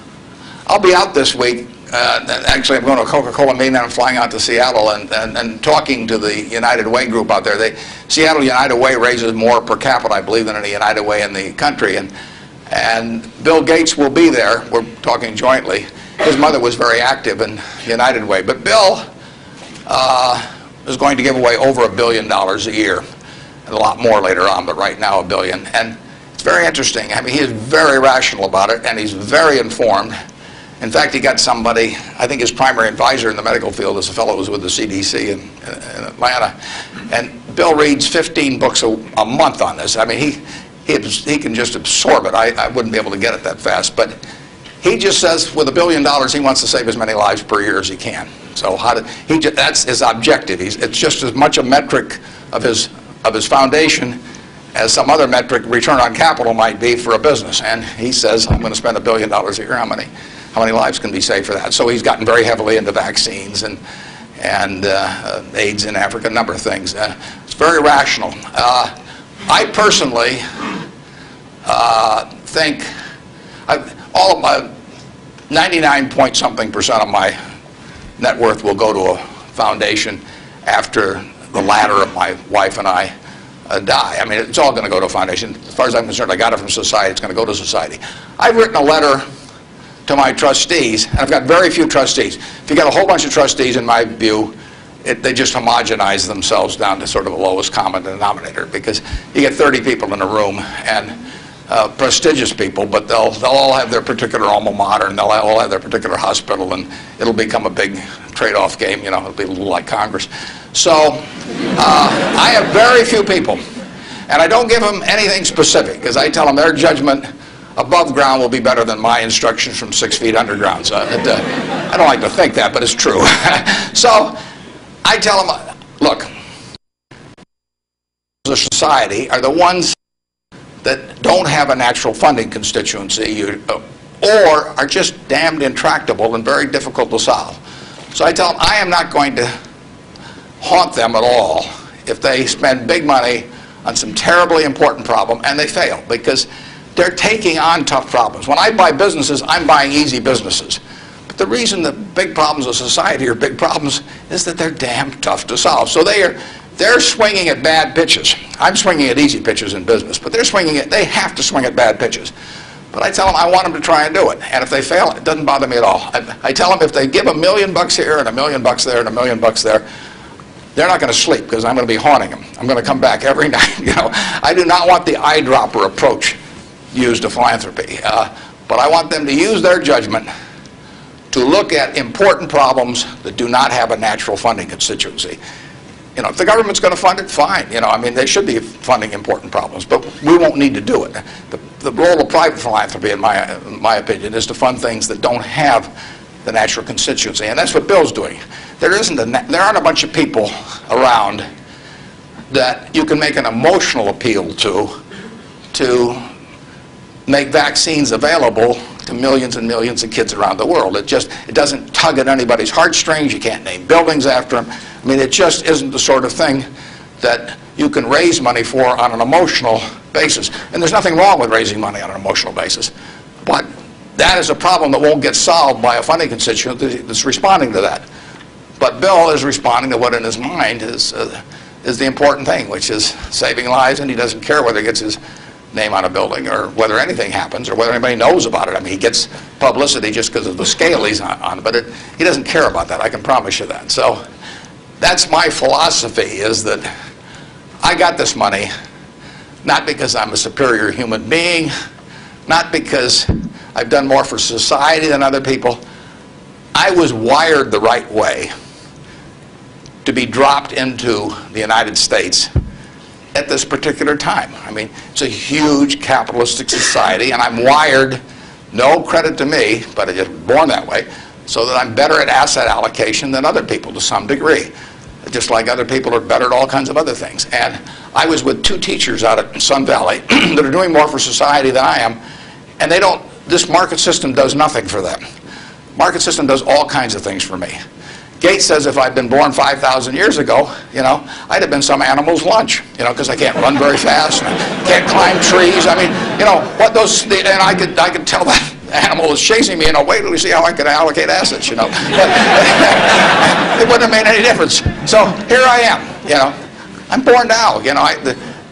I'll be out this week. Actually, I'm going to a Coca-Cola meeting, and I'm flying out to Seattle and talking to the United Way group out there. Seattle United Way raises more per capita, I believe, than any United Way in the country. And Bill Gates will be there. We're talking jointly. His mother was very active in United Way. But Bill is going to give away over $1 billion a year. And a lot more later on, but right now $1 billion. And it's very interesting. I mean, he is very rational about it, and he's very informed. In fact, he got somebody, I think his primary advisor in the medical field is a fellow who was with the CDC in Atlanta. And Bill reads 15 books a month on this. I mean, he can just absorb it. I wouldn't be able to get it that fast. But he just says with $1 billion, he wants to save as many lives per year as he can. So that's his objective. It's just as much a metric of his foundation as some other metric, return on capital, might be for a business. And he says, I'm going to spend $1 billion a year. How many lives can be saved for that? So he's gotten very heavily into vaccines and AIDS in Africa, a number of things. It's very rational. I personally think all of my 99-point-something% of my net worth will go to a foundation after the latter of my wife and I die. I mean, it's all going to go to a foundation. As far as I'm concerned, I got it from society. It's going to go to society. I've written a letter to my trustees, and I've got very few trustees. If you got a whole bunch of trustees, in my view, they just homogenize themselves down to sort of the lowest common denominator, because you get 30 people in a room, and prestigious people, but they'll all have their particular alma mater, and they'll all have their particular hospital, and it'll become a big trade-off game. It'll be a little like Congress. So I have very few people, and I don't give them anything specific, because I tell them their judgment above ground will be better than my instructions from 6 feet underground. So I don't like to think that, but it's true. So I tell them, look, the society are the ones that don't have a natural funding constituency or are just damned intractable and very difficult to solve. So I tell them I am not going to haunt them at all if they spend big money on some terribly important problem and they fail, because they're taking on tough problems. When I buy businesses, I'm buying easy businesses. But the reason the big problems of society are big problems is that they're damn tough to solve. So they're swinging at bad pitches. I'm swinging at easy pitches in business, but they have to swing at bad pitches. But I tell them I want them to try and do it. And if they fail, it doesn't bother me at all. I tell them if they give $1 million here and $1 million there and $1 million there, they're not going to sleep, because I'm going to be haunting them. I'm going to come back every night. I do not want the eyedropper approach used to philanthropy. But I want them to use their judgment to look at important problems that do not have a natural funding constituency. If the government's going to fund it, fine. I mean, they should be funding important problems, but we won't need to do it. The role of private philanthropy, in my opinion, is to fund things that don't have the natural constituency, and that's what Bill's doing. There aren't a bunch of people around that you can make an emotional appeal to make vaccines available to millions and millions of kids around the world. It doesn't tug at anybody's heartstrings. You can't name buildings after them. I mean, it just isn't the sort of thing that you can raise money for on an emotional basis. And there's nothing wrong with raising money on an emotional basis. But that is a problem that won't get solved by a funding constituent that's responding to that. But Bill is responding to what in his mind is the important thing, which is saving lives, and he doesn't care whether he gets his name on a building or whether anything happens or whether anybody knows about it. I mean, he gets publicity just because of the scale he's on, but he doesn't care about that. I can promise you that. So that's my philosophy, is that I got this money not because I'm a superior human being, not because I've done more for society than other people. I was wired the right way to be dropped into the United States at this particular time. I mean, it's a huge capitalistic society, and I'm wired, no credit to me, but I just was born that way, so that I'm better at asset allocation than other people to some degree. Just like other people are better at all kinds of other things. And I was with two teachers out at Sun Valley that are doing more for society than I am, and they don't, this market system does nothing for them. Market system does all kinds of things for me. Gates says if I'd been born 5,000 years ago, I'd have been some animal's lunch, because I can't run very fast, and I can't climb trees. I mean, what those, and I could tell that animal is chasing me, wait till we see how I can allocate assets, But it wouldn't have made any difference. So here I am, I'm born now,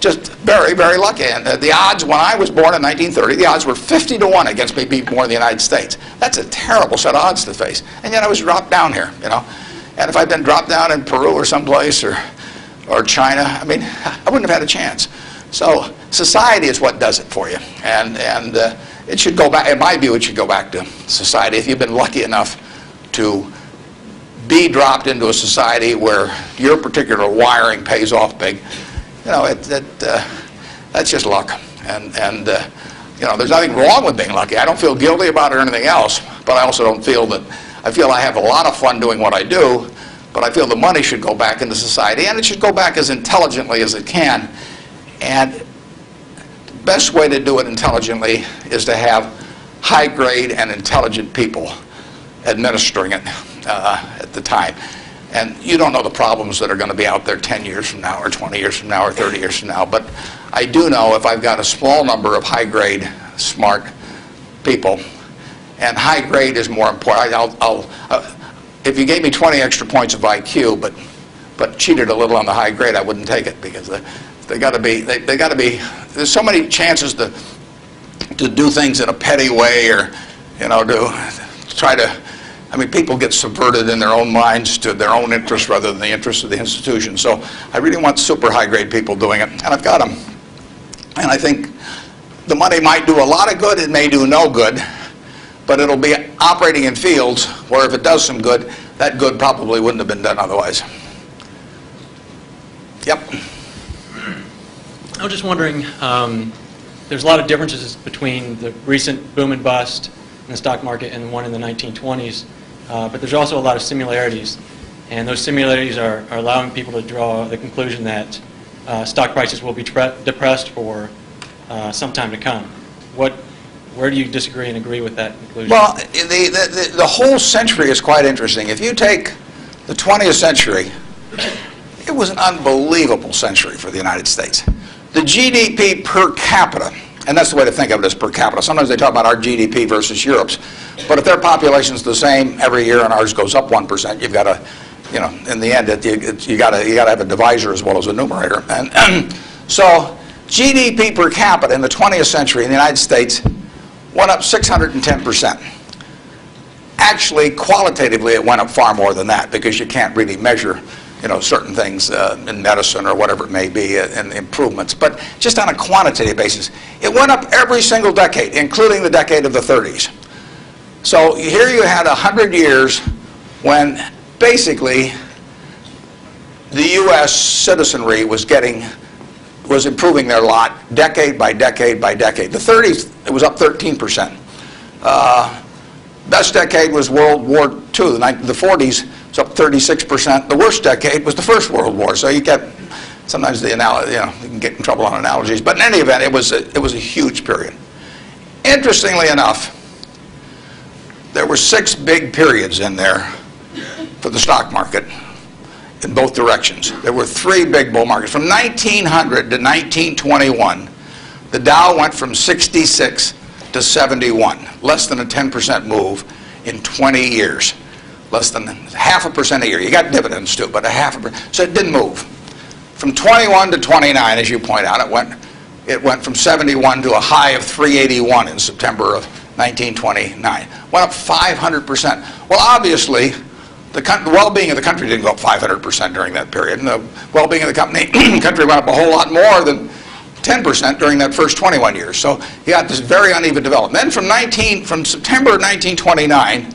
just very, very lucky. And the odds when I was born in 1930, the odds were 50 to 1 against me being born in the United States. That's a terrible set of odds to face. And yet I was dropped down here, And if I'd been dropped down in Peru or someplace or China, I mean, I wouldn't have had a chance. So society is what does it for you. And it should go back, in my view, it should go back to society. If you've been lucky enough to be dropped into a society where your particular wiring pays off big, that's just luck. And there's nothing wrong with being lucky. I don't feel guilty about it or anything else, but I also don't feel that, I feel I have a lot of fun doing what I do, but I feel the money should go back into society, and it should go back as intelligently as it can. And the best way to do it intelligently is to have high-grade and intelligent people administering it at the time. And you don't know the problems that are going to be out there 10 years from now or 20 years from now or 30 years from now. But I do know if I've got a small number of high-grade, smart people, and high-grade is more important. If you gave me 20 extra points of IQ, but cheated a little on the high grade, I wouldn't take it, because they got to be. There's so many chances to do things in a petty way, or to try to. I mean, people get subverted in their own minds to their own interests rather than the interests of the institution. So I really want super high-grade people doing it, and I've got them. And I think the money might do a lot of good, it may do no good, but it'll be operating in fields where if it does some good, that good probably wouldn't have been done otherwise. Yep. I was just wondering, there's a lot of differences between the recent boom and bust in the stock market and the one in the 1920s. But there's also a lot of similarities, and those similarities are allowing people to draw the conclusion that stock prices will be depressed for some time to come. Where do you disagree and agree with that conclusion? Well, the whole century is quite interesting. If you take the 20th century, it was an unbelievable century for the United States. The GDP per capita, and that's the way to think of it, as per capita. Sometimes they talk about our GDP versus Europe's. But if their population's the same every year and ours goes up 1%, you've got to, in the end, you got to have a divisor as well as a numerator. And so GDP per capita in the 20th century in the United States went up 610%. Actually, qualitatively, it went up far more than that, because you can't really measure certain things in medicine or whatever it may be, and improvements. But just on a quantitative basis, it went up every single decade, including the decade of the 30s. So here you had 100 years when basically the U.S. citizenry was improving their lot decade by decade by decade. The 30s, it was up 13%. Best decade was World War II. The 40s, it's up 36%. The worst decade was the First World War. So you get sometimes the analogy, you can get in trouble on analogies. But in any event, it was a huge period. Interestingly enough, there were 6 big periods in there for the stock market in both directions. There were 3 big bull markets. From 1900 to 1921, the Dow went from 66 to 71, less than a 10% move in 20 years. less than 0.5% a year. You got dividends too, but 0.5%. So it didn't move. From 21 to 29, as you point out, it went from 71 to a high of 381 in September of 1929. Went up 500%. Well, obviously, the well-being of the country didn't go up 500% during that period, and the well-being of the country went up a whole lot more than 10% during that first 21 years. So you got this very uneven development. Then from September 1929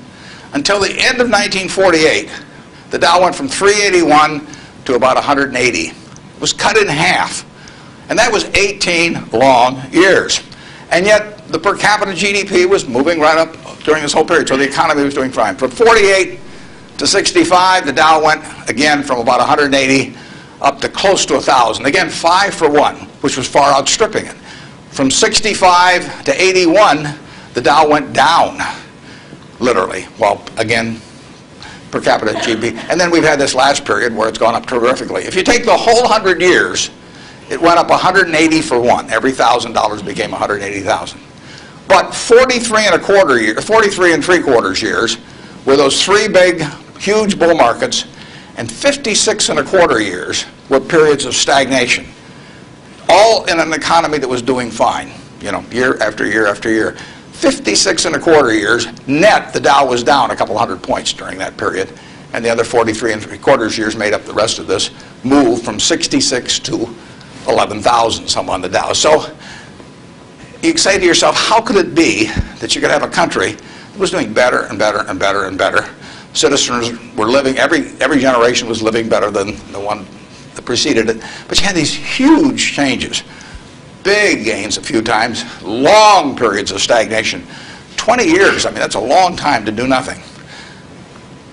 until the end of 1948, the Dow went from 381 to about 180. It was cut in half. And that was 18 long years. And yet the per capita GDP was moving right up during this whole period. So the economy was doing fine. From 48 to 65, the Dow went again from about 180 up to close to 1,000. Again, 5 for 1, which was far outstripping it. From 65 to 81, the Dow went down, literally. Well, again, per capita GDP. And then we've had this last period where it's gone up terrifically. If you take the whole 100 years, it went up 180 for 1. Every $1,000 became 180,000. But 43 and 3/4 years were those 3 big, huge bull markets, and 56 and 1/4 years were periods of stagnation, all in an economy that was doing fine, year after year after year. 56 and 1/4 years, net, the Dow was down a couple hundred points during that period, and the other 43 and 3/4 years made up the rest of this move from 66 to 11,000 some on the Dow. So you say to yourself, how could it be that you could have a country that was doing better and better and better and better? Citizens were living, every generation was living better than the one that preceded it. But you had these huge changes, big gains a few times, long periods of stagnation. 20 years, I mean, that's a long time to do nothing.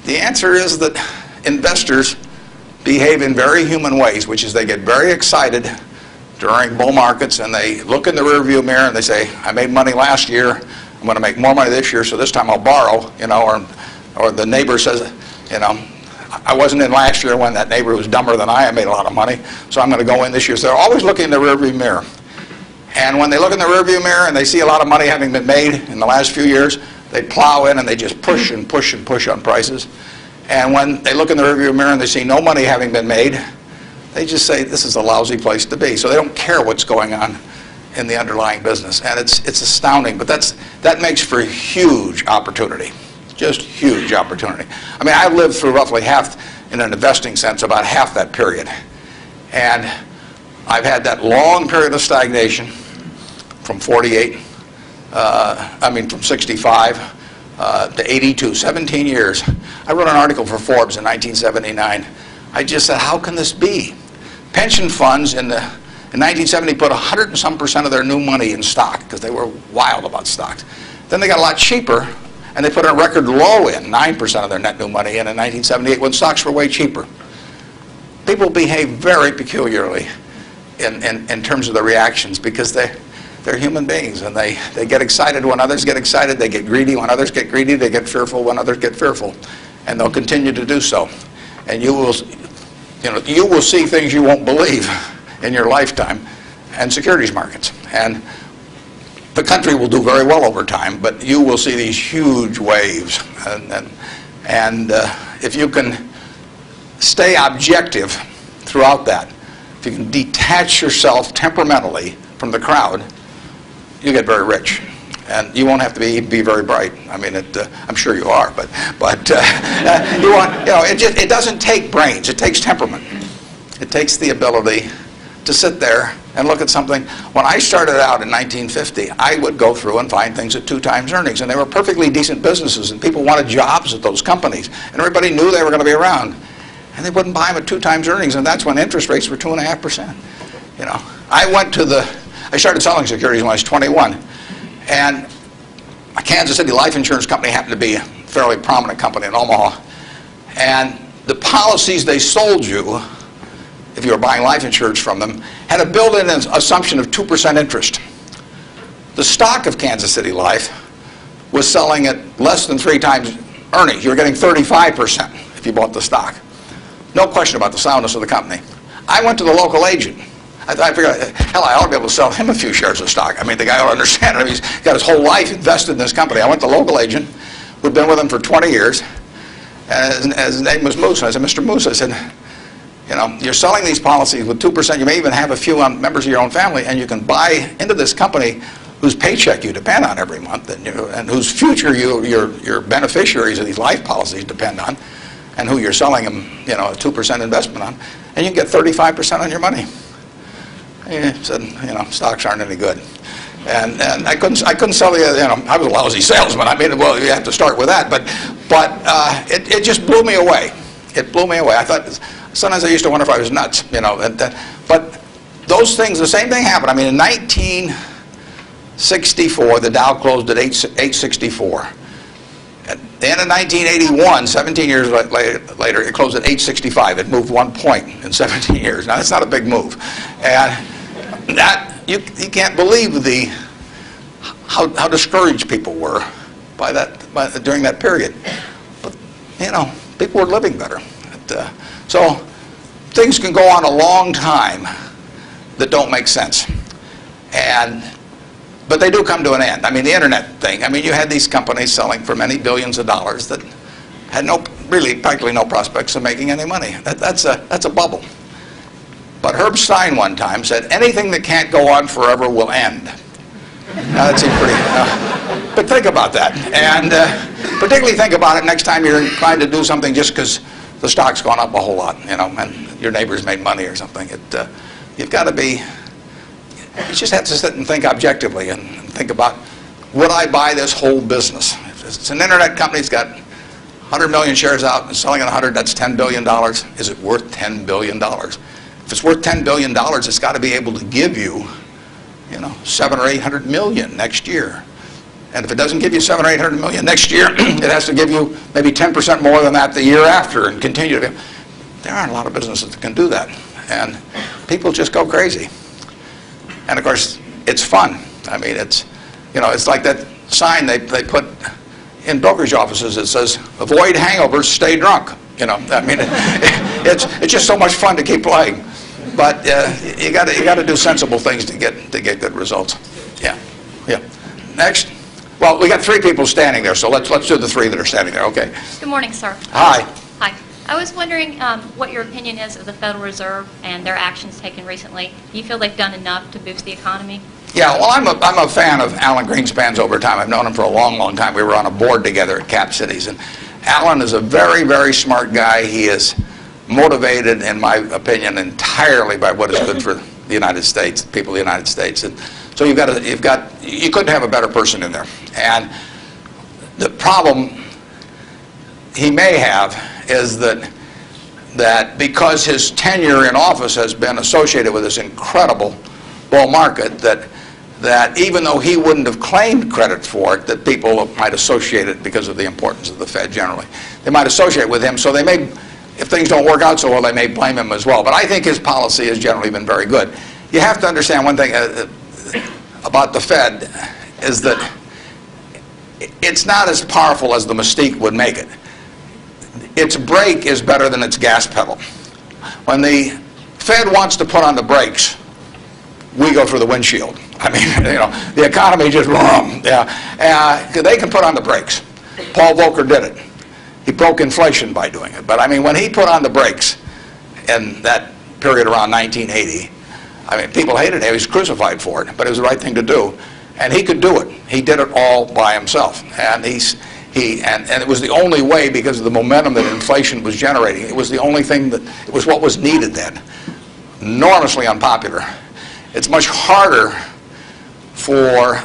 The answer is that investors behave in very human ways, which is they get very excited during bull markets and they look in the rearview mirror and they say, I made money last year, I'm going to make more money this year, so this time I'll borrow, or the neighbor says, I wasn't in last year when that neighbor was dumber than I made a lot of money, so I'm going to go in this year. So they're always looking in the rearview mirror. And when they look in the rearview mirror and they see a lot of money having been made in the last few years, they plow in and they just push and push and push on prices. And when they look in the rearview mirror and they see no money having been made, they just say, this is a lousy place to be. So they don't care what's going on in the underlying business. And it's astounding. But that makes for huge opportunity. Just huge opportunity. I mean, I lived through roughly half, in an investing sense, about half that period. And I've had that long period of stagnation from 48, from 65 to 82, 17 years. I wrote an article for Forbes in 1979. I just said, how can this be? Pension funds in 1970 put 100 and some % of their new money in stock because they were wild about stocks. Then they got a lot cheaper and they put a record low in, 9% of their net new money in 1978 when stocks were way cheaper. People behave very peculiarly in terms of the reactions because they're human beings and they get excited when others get excited, they get greedy when others get greedy, they get fearful when others get fearful, and they'll continue to do so. And you will see things you won't believe in your lifetime in securities markets. And the country will do very well over time, but you will see these huge waves. And if you can stay objective throughout that, if you can detach yourself temperamentally from the crowd, you get very rich. And you won't have to be very bright. I mean, I'm sure you are, but it doesn't take brains. It takes temperament. It takes the ability to sit there and look at something. When I started out in 1950, I would go through and find things at 2 times earnings, and they were perfectly decent businesses, and people wanted jobs at those companies, and everybody knew they were going to be around, and they wouldn't buy them at 2 times earnings, and that's when interest rates were 2.5%. I started selling securities when I was 21, and a Kansas City life insurance company happened to be a fairly prominent company in Omaha, and the policies they sold you, if you were buying life insurance from them, had a built-in assumption of 2% interest. The stock of Kansas City Life was selling at less than 3 times earnings. You were getting 35% if you bought the stock. No question about the soundness of the company. I went to the local agent. I figured, hell, I ought to be able to sell him a few shares of stock. I mean, the guy ought to understand it. He's got his whole life invested in this company. I went to the local agent who'd been with him for 20 years, And his name was Moose. And I said, Mr. Moose, I said, you know, you're selling these policies with 2%. You may even have a few members of your own family, and you can buy into this company whose paycheck you depend on every month, and whose future your beneficiaries of these life policies depend on, and who you're selling them, you know, a 2% investment on, and you can get 35% on your money. He said, you know, stocks aren't any good. And I couldn't sell you, you know, I was a lousy salesman. I mean, well, you have to start with that. But it just blew me away. It blew me away. I thought, sometimes I used to wonder if I was nuts, you know. But those things, the same thing happened. I mean, in 1964, the Dow closed at 864. At the end of 1981, 17 years later, it closed at 865. It moved 1 point in 17 years. Now, that's not a big move. And that, you can't believe how discouraged people were during that period. But, you know, people were living better. So things can go on a long time that don't make sense. But they do come to an end. I mean, the internet thing. I mean, you had these companies selling for many billions of dollars that had practically no prospects of making any money. That's a bubble. But Herb Stein one time said, anything that can't go on forever will end. Now, that seems pretty... but think about that. And particularly think about it next time you're trying to do something just because the stock's gone up a whole lot, you know, and your neighbor's made money or something. You've got to be... You just have to sit and think objectively and think about, would I buy this whole business? If it's an internet company that's got 100 million shares out and selling at 100, that's $10 billion. Is it worth $10 billion? If it's worth $10 billion, it's got to be able to give you, you know, 700 or 800 million next year. And if it doesn't give you 700 or 800 million next year, it has to give you maybe 10% more than that the year after and continue to. There aren't a lot of businesses that can do that. And people just go crazy. And of course, it's fun. I mean, it's, you know, it's like that sign they put in brokerage offices that says, avoid hangovers, stay drunk. You know, I mean, it's just so much fun to keep playing. But you got to do sensible things to get good results. Yeah. Next. Well, we got 3 people standing there, so let's do the 3 that are standing there. Okay. Good morning, sir. Hi. Hi. I was wondering what your opinion is of the Federal Reserve and their actions taken recently. Do you feel they've done enough to boost the economy? Yeah, well, I'm a fan of Alan Greenspan's over time. I've known him for a long, long time. We were on a board together at Cap Cities, and Alan is a very, very smart guy. He is motivated, in my opinion, entirely by what is good for the United States, people of the United States. And so you couldn't have a better person in there. And the problem he may have is that because his tenure in office has been associated with this incredible bull market, that even though he wouldn't have claimed credit for it, that people might associate it because of the importance of the Fed generally. They might associate with him, so they may, if things don't work out so well, they may blame him as well. But I think his policy has generally been very good. You have to understand one thing about the Fed is that it's not as powerful as the mystique would make it. Its brake is better than its gas pedal. When the Fed wants to put on the brakes, we go through the windshield. I mean, you know, the economy just, they can put on the brakes. Paul Volcker did it. He broke inflation by doing it. But I mean, when he put on the brakes in that period around 1980, I mean, people hated him. He was crucified for it, but it was the right thing to do. And he could do it. He did it all by himself. And and it was the only way, because of the momentum that inflation was generating. It was the only thing it was what was needed then. Enormously unpopular. It's much harder for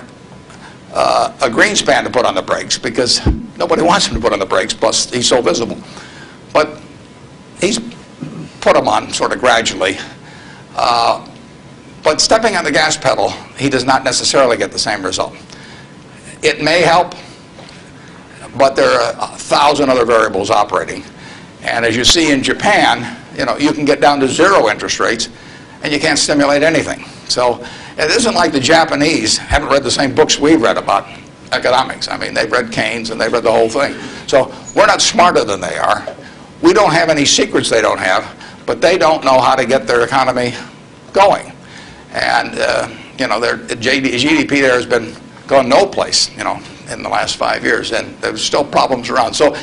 a Greenspan to put on the brakes because nobody wants him to put on the brakes, plus he's so visible. But he's put them on sort of gradually. But stepping on the gas pedal, he does not necessarily get the same result. It may help, but there are 1,000 other variables operating. And as you see in Japan, you know, you can get down to 0 interest rates and you can't stimulate anything. So it isn't like the Japanese haven't read the same books we've read about economics. I mean, they've read Keynes and they've read the whole thing. So we're not smarter than they are. We don't have any secrets they don't have, but they don't know how to get their economy going. And, you know, their GDP there has been going no place, you know, in the last 5 years, and there's still problems around. So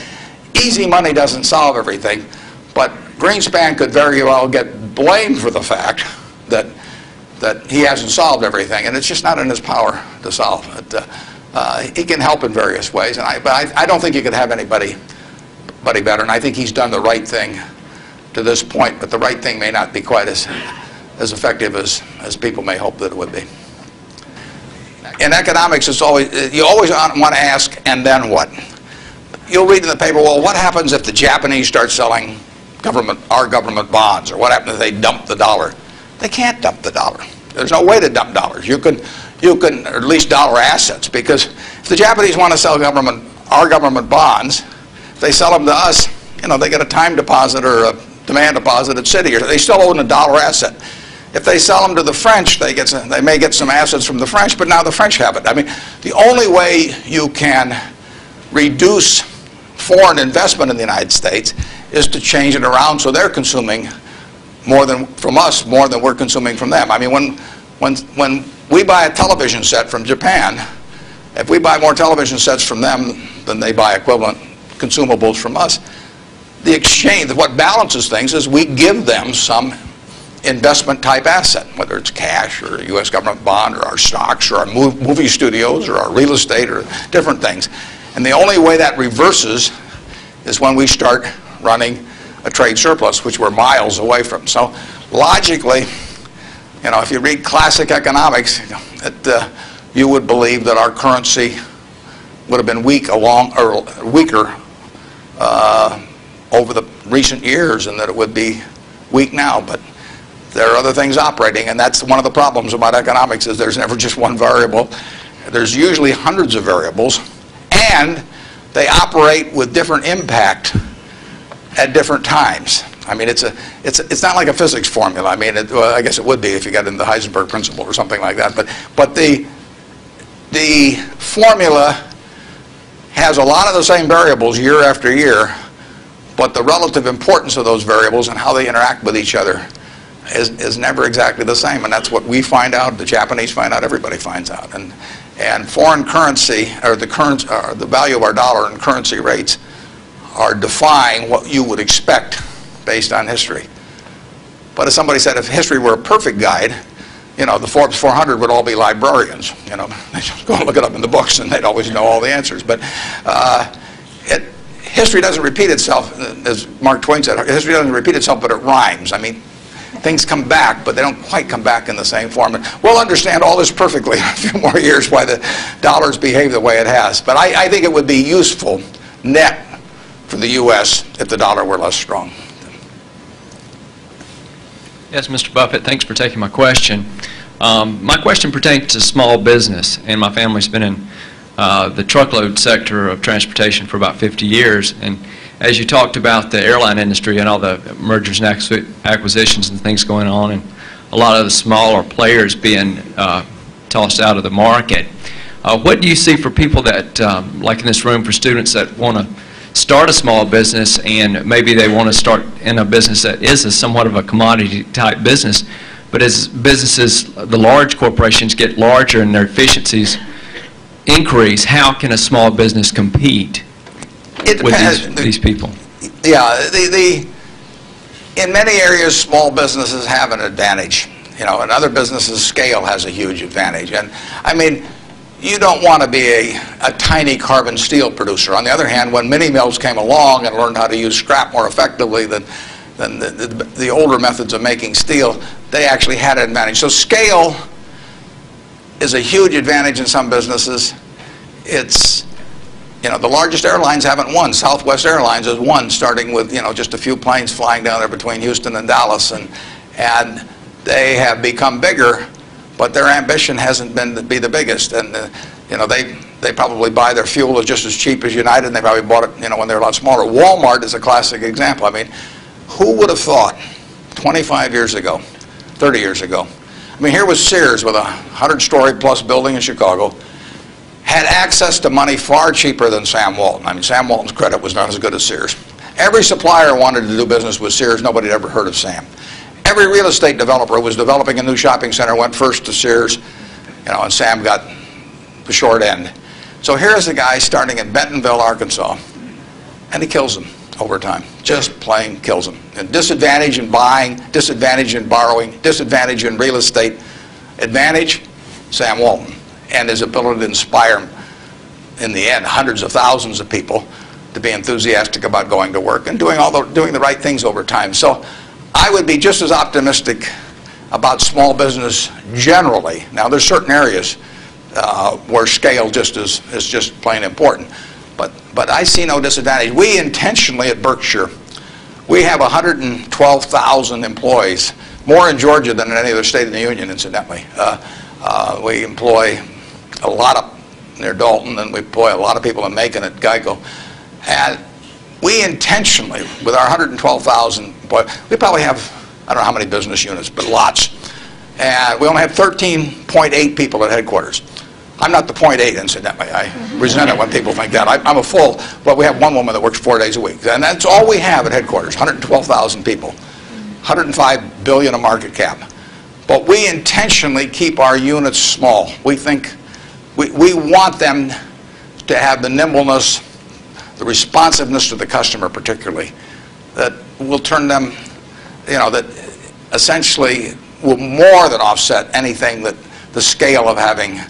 easy money doesn't solve everything, but Greenspan could very well get blamed for the fact that he hasn't solved everything, and it's just not in his power to solve it. He can help in various ways, but I don't think you could have anybody better, and I think he's done the right thing to this point, but the right thing may not be quite as effective as people may hope that it would be. In economics, you always want to ask, and then what? You'll read in the paper, well, what happens if the Japanese start selling our government bonds, or what happens if they dump the dollar? They can't dump the dollar. There's no way to dump dollars. You can, or at least dollar assets, because if the Japanese want to sell our government bonds, if they sell them to us, they get a time deposit or a demand deposit at Citi, or they still own a dollar asset. If they sell them to the French, they may get some assets from the French, but now the French have it. I mean, the only way you can reduce foreign investment in the United States is to change it around so they're consuming more than from us, more than we're consuming from them. I mean, when we buy a television set from Japan, if we buy more television sets from them than they buy equivalent consumables from us, the exchange, what balances things is we give them some investment type asset, whether it's cash or a U.S. government bond or our stocks or our movie studios or our real estate or different things. And the only way that reverses is when we start running a trade surplus, which we're miles away from. So logically, if you read classic economics, you would believe that our currency would have been weaker over the recent years, and that it would be weak now. But there are other things operating, and that's one of the problems about economics, is there's never just one variable. There's usually hundreds of variables, and they operate with different impact at different times. I mean, it's not like a physics formula. I mean, well, I guess it would be if you got into the Heisenberg principle or something like that. But the formula has a lot of the same variables year after year, but the relative importance of those variables and how they interact with each other is never exactly the same. And that's what we find out, the Japanese find out, everybody finds out. And foreign currency, or the value of our dollar and currency rates, are defying what you would expect based on history. But as somebody said, if history were a perfect guide, the Forbes 400 would all be librarians. They just go and look it up in the books, and they'd always know all the answers. But history doesn't repeat itself, as Mark Twain said. History doesn't repeat itself, but it rhymes. I mean, things come back, but they don't quite come back in the same form. And we'll understand all this perfectly in a few more years, why the dollar's behaved the way it has. But I think it would be useful net for the U.S. if the dollar were less strong. Yes, Mr. Buffett, thanks for taking my question. My question pertains to small business, and my family's been in the truckload sector of transportation for about 50 years. And as you talked about the airline industry and all the mergers and acquisitions and things going on, and a lot of the smaller players being tossed out of the market, what do you see for people that, like in this room, for students that want to start a small business, and maybe they want to start in a business that is somewhat of a commodity type business, but as businesses, the large corporations get larger and their efficiencies increase, how can a small business compete with these people? Yeah, in many areas, small businesses have an advantage. In other businesses, scale has a huge advantage. And I mean, you don't want to be a tiny carbon steel producer. On the other hand, when mini mills came along and learned how to use scrap more effectively than the older methods of making steel, they actually had an advantage. So scale is a huge advantage in some businesses. It's, the largest airlines haven't won. Southwest Airlines has won, starting with, just a few planes flying down there between Houston and Dallas, and they have become bigger, but their ambition hasn't been to be the biggest. And they probably buy their fuel just as cheap as United, and they probably bought it when they're a lot smaller. Walmart is a classic example. I mean, who would have thought 25 years ago, 30 years ago, I mean, here was Sears with a 100-story plus building in Chicago, had access to money far cheaper than Sam Walton. I mean, Sam Walton's credit was not as good as Sears. Every supplier wanted to do business with Sears. Nobody had ever heard of Sam. Every real estate developer who was developing a new shopping center went first to Sears, and Sam got the short end. So here's a guy starting in Bentonville, Arkansas, and he kills them over time. Just plain kills them. And disadvantage in buying, disadvantage in borrowing, disadvantage in real estate. Advantage, Sam Walton, and his ability to inspire, in the end, hundreds of thousands of people to be enthusiastic about going to work and doing the right things over time. So I would be just as optimistic about small business generally. Now, there's certain areas where scale is just plain important. But I see no disadvantage. We intentionally at Berkshire, we have 112,000 employees, more in Georgia than in any other state in the union, incidentally. We employ a lot of near Dalton, and we employ a lot of people in Macon at Geico. And we intentionally, with our 112,000 employees, we probably have, I don't know how many business units, but lots. And we only have 13.8 people at headquarters. I'm not the 0.8, incidentally. I resent it when people think that. I'm a full, but we have one woman that works 4 days a week. And that's all we have at headquarters, 112,000 people, 105 billion of market cap. But we intentionally keep our units small. We think, we want them to have the nimbleness, the responsiveness to the customer particularly, that will turn them, that essentially will more than offset anything that the scale of having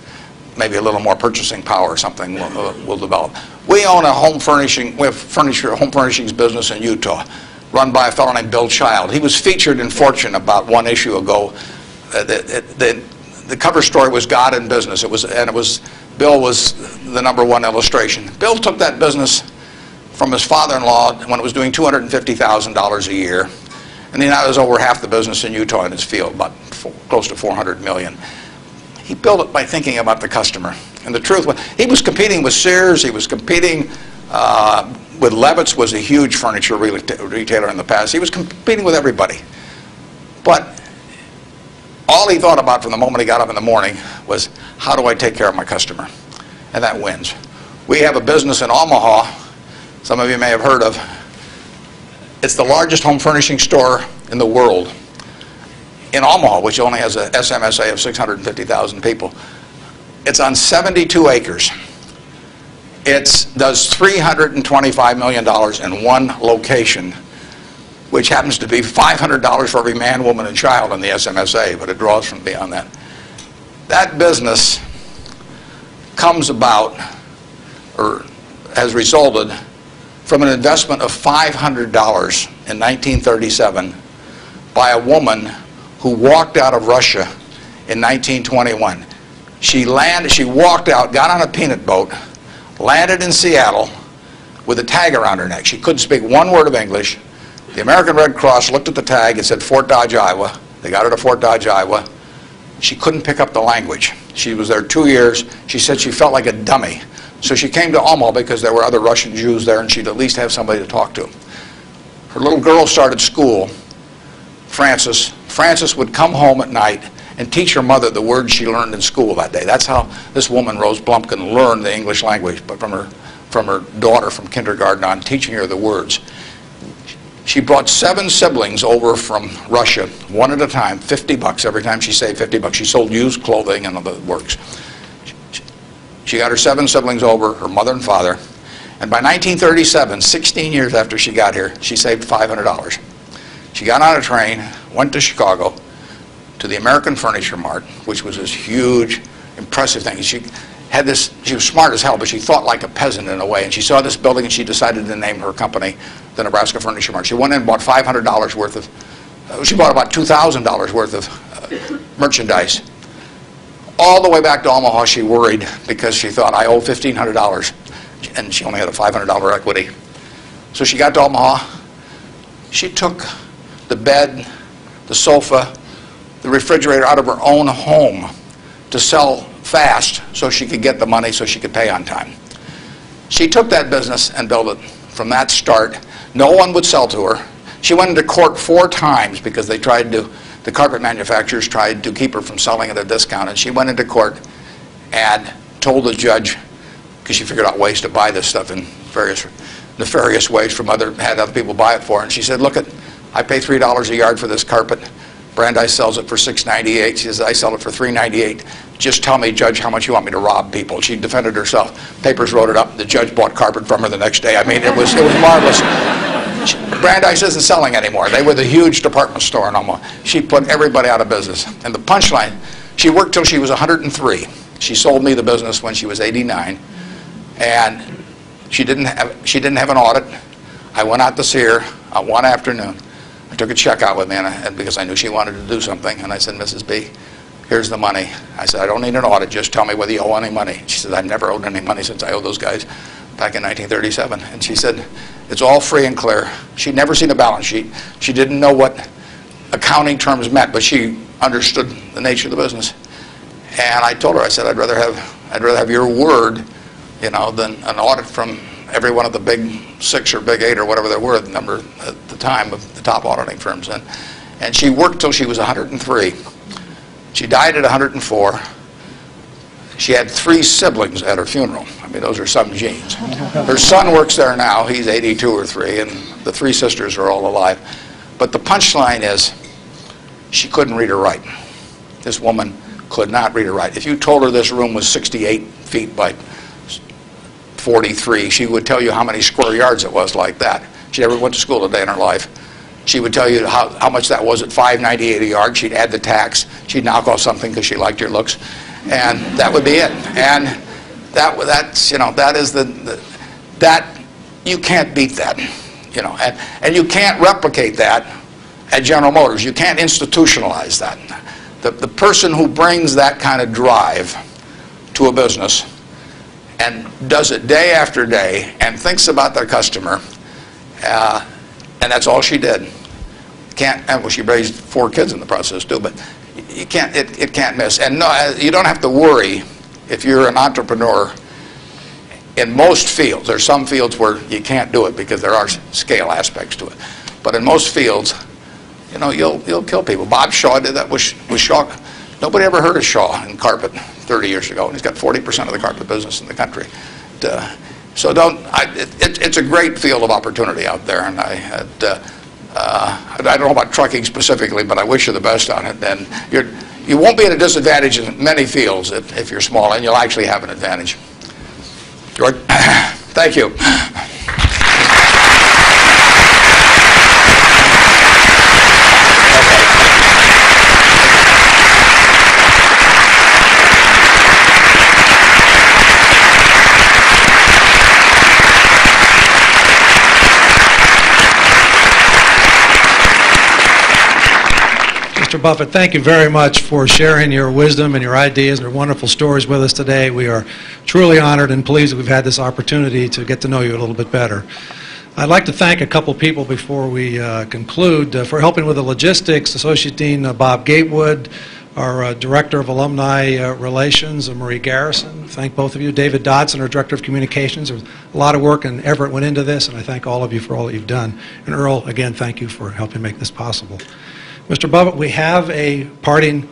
maybe a little more purchasing power or something will develop. We own a home furnishings business in Utah, run by a fellow named Bill Child. He was featured in Fortune about one issue ago. The cover story was God in Business. Bill was the #1 illustration. Bill took that business from his father-in-law when it was doing $250,000 a year, and he now has over half the business in Utah in his field, about close to $400 million. He built it by thinking about the customer. And the truth was, he was competing with Sears, he was competing with Levitt's, was a huge furniture retailer in the past. He was competing with everybody. But all he thought about from the moment he got up in the morning was, how do I take care of my customer? And that wins. We have a business in Omaha, some of you may have heard of. It's the largest home furnishing store in the world. In Omaha, which only has a SMSA of 650,000 people. It's on 72 acres. It does $325 million in one location, which happens to be $500 for every man, woman, and child in the SMSA, but it draws from beyond that. That business comes about, or has resulted, from an investment of $500 in 1937 by a woman who walked out of Russia in 1921. She walked out, got on a peanut boat, landed in Seattle with a tag around her neck. She couldn't speak one word of English. The American Red Cross looked at the tag. It said Fort Dodge, Iowa. They got her to Fort Dodge, Iowa. She couldn't pick up the language. She was there 2 years. She said she felt like a dummy. So she came to Omaha because there were other Russian Jews there and she'd at least have somebody to talk to. Her little girl started school, Frances. Frances would come home at night and teach her mother the words she learned in school that day. That's how this woman, Rose Blumpkin, learned the English language, but from her daughter from kindergarten on, teaching her the words. She brought 7 siblings over from Russia, one at a time, $50 every time she saved $50. She sold used clothing and other works. She got her 7 siblings over, her mother and father, and by 1937, 16 years after she got here, she saved $500. She got on a train, went to Chicago, to the American Furniture Mart, which was this huge, impressive thing. She was smart as hell, but she thought like a peasant in a way, and she saw this building and she decided to name her company the Nebraska Furniture Mart. She went in and bought $500 worth of, she bought about $2,000 worth of merchandise. All the way back to Omaha, she worried because she thought, I owe $1,500, and she only had a $500 equity. So she got to Omaha. She took the bed, the sofa, the refrigerator out of her own home to sell fast so she could get the money so she could pay on time. She took that business and built it from that start. No one would sell to her. She went into court 4 times because the carpet manufacturers tried to keep her from selling at a discount, and she went into court and told the judge, because she figured out ways to buy this stuff in various nefarious ways from had other people buy it for her, and she said, look, I pay $3 a yard for this carpet. Brandeis sells it for $6.98. She says, I sell it for $3.98. Just tell me, Judge, how much you want me to rob people. She defended herself. Papers wrote it up. The judge bought carpet from her the next day. I mean, it was marvelous. Brandeis isn't selling anymore. They were the huge department store in Omaha. She put everybody out of business. And the punchline, she worked till she was 103. She sold me the business when she was 89. And she didn't have an audit. I went out to see her one afternoon. I took a check out with me and because I knew she wanted to do something. And I said, Mrs. B, here's the money. I said, I don't need an audit. Just tell me whether you owe any money. She said, I've never owed any money since I owed those guys back in 1937. And she said, it's all free and clear. She'd never seen a balance sheet. She didn't know what accounting terms meant, but she understood the nature of the business. And I told her, I said, I'd rather have your word, you know, than an audit from every one of the big 6 or big 8 or whatever there were, the number at the time of the top auditing firms. And she worked till she was 103. She died at 104. She had 3 siblings at her funeral. I mean, those are some genes. Her son works there now. He's 82 or 3, and the 3 sisters are all alive. But the punchline is, she couldn't read or write. This woman could not read or write. If you told her this room was 68 feet by 43, she would tell you how many square yards it was like that. She never went to school a day in her life. She would tell you how much that was at $5.98 a yard. She'd add the tax. She'd knock off something because she liked your looks. And that would be it. And that's, you know, that is that, you can't beat that, you know. And you can't replicate that at General Motors. You can't institutionalize that. The person who brings that kind of drive to a business and does it day after day and thinks about their customer, and that's all she did. Well, she raised 4 kids in the process too, but you can't, it can't miss. And no, you don't have to worry if you're an entrepreneur in most fields. There's some fields where you can't do it because there are scale aspects to it. But in most fields, you know, you'll kill people. Bob Shaw did that with Shaw. Nobody ever heard of Shaw in carpet 30 years ago, and he's got 40% of the carpet business in the country. So it's a great field of opportunity out there, and I don't know about trucking specifically, but I wish you the best on it. And you won't be at a disadvantage in many fields if you're small, and you'll actually have an advantage. George, thank you. Mr. Buffett, thank you very much for sharing your wisdom and your ideas and your wonderful stories with us today. We are truly honored and pleased that we've had this opportunity to get to know you a little bit better. I'd like to thank a couple people before we conclude for helping with the logistics. Associate Dean Bob Gatewood, our Director of Alumni Relations, Marie Garrison. Thank both of you. David Dodson, our Director of Communications. There's a lot of work and effort went into this, and I thank all of you for all that you've done. And Earl, again, thank you for helping make this possible. Mr. Buffett, we have a parting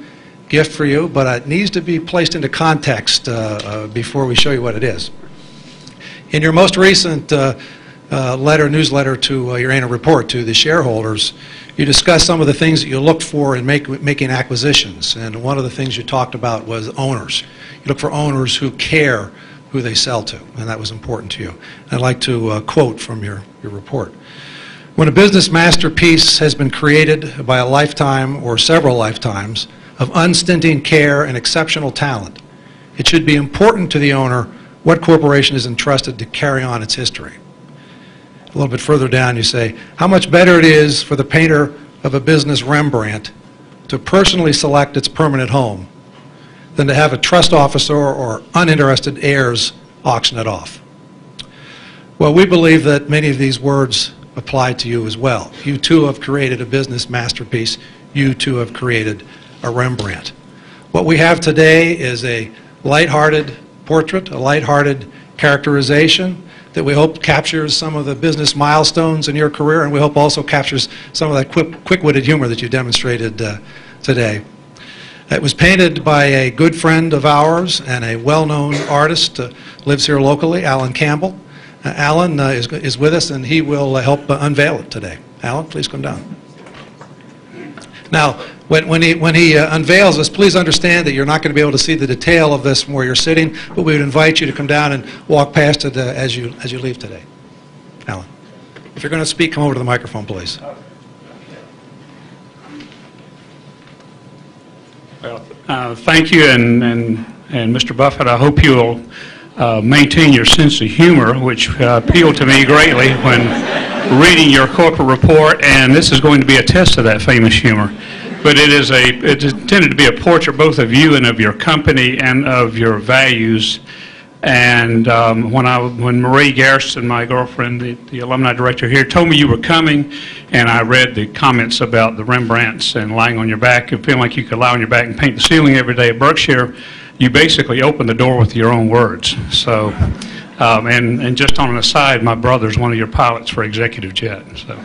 gift for you, but it needs to be placed into context before we show you what it is. In your most recent newsletter to your annual report to the shareholders, you discussed some of the things that you look for in making acquisitions, and one of the things you talked about was owners. You look for owners who care who they sell to, and that was important to you. I'd like to quote from your report. When a business masterpiece has been created by a lifetime or several lifetimes of unstinting care and exceptional talent, it should be important to the owner what corporation is entrusted to carry on its history. A little bit further down you say, how much better it is for the painter of a business Rembrandt to personally select its permanent home than to have a trust officer or uninterested heirs auction it off. Well, we believe that many of these words apply to you as well. You too have created a business masterpiece. You too have created a Rembrandt. What we have today is a lighthearted portrait, a lighthearted characterization that we hope captures some of the business milestones in your career, and we hope also captures some of that quick-witted humor that you demonstrated today. It was painted by a good friend of ours and a well-known artist, lives here locally, Alan Campbell. Alan is with us, and he will help unveil it today. Alan, please come down. Now, when he unveils this, please understand that you're not going to be able to see the detail of this from where you're sitting, but we would invite you to come down and walk past it as you leave today. Alan, if you're going to speak, come over to the microphone, please. Well, thank you, and Mr. Buffett, I hope you'll maintain your sense of humor, which appealed to me greatly when reading your corporate report, and this is going to be a test of that famous humor. But it's intended to be a portrait both of you and of your company and of your values. And when Marie Garrison, my girlfriend, the alumni director here, told me you were coming, and I read the comments about the Rembrandts and lying on your back and feeling like you could lie on your back and paint the ceiling every day at Berkshire, you basically opened the door with your own words. So, and just on an aside, my brother's one of your pilots for Executive Jet. So.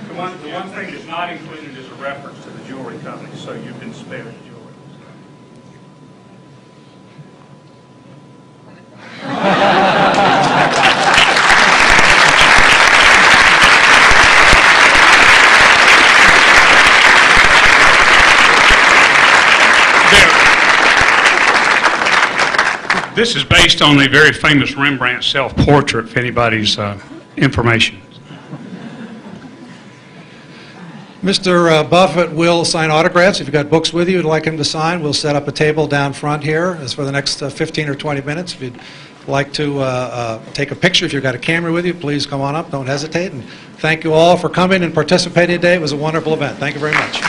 The one thing that's not included is a reference to the jewelry company, so you've been spared the jewelry. This is based on a very famous Rembrandt self-portrait, if anybody's information. Mr. Buffett will sign autographs. If you've got books with you you'd like him to sign, we'll set up a table down front here as for the next 15 or 20 minutes. If you'd like to take a picture, if you've got a camera with you, please come on up. Don't hesitate. And thank you all for coming and participating today. It was a wonderful event. Thank you very much.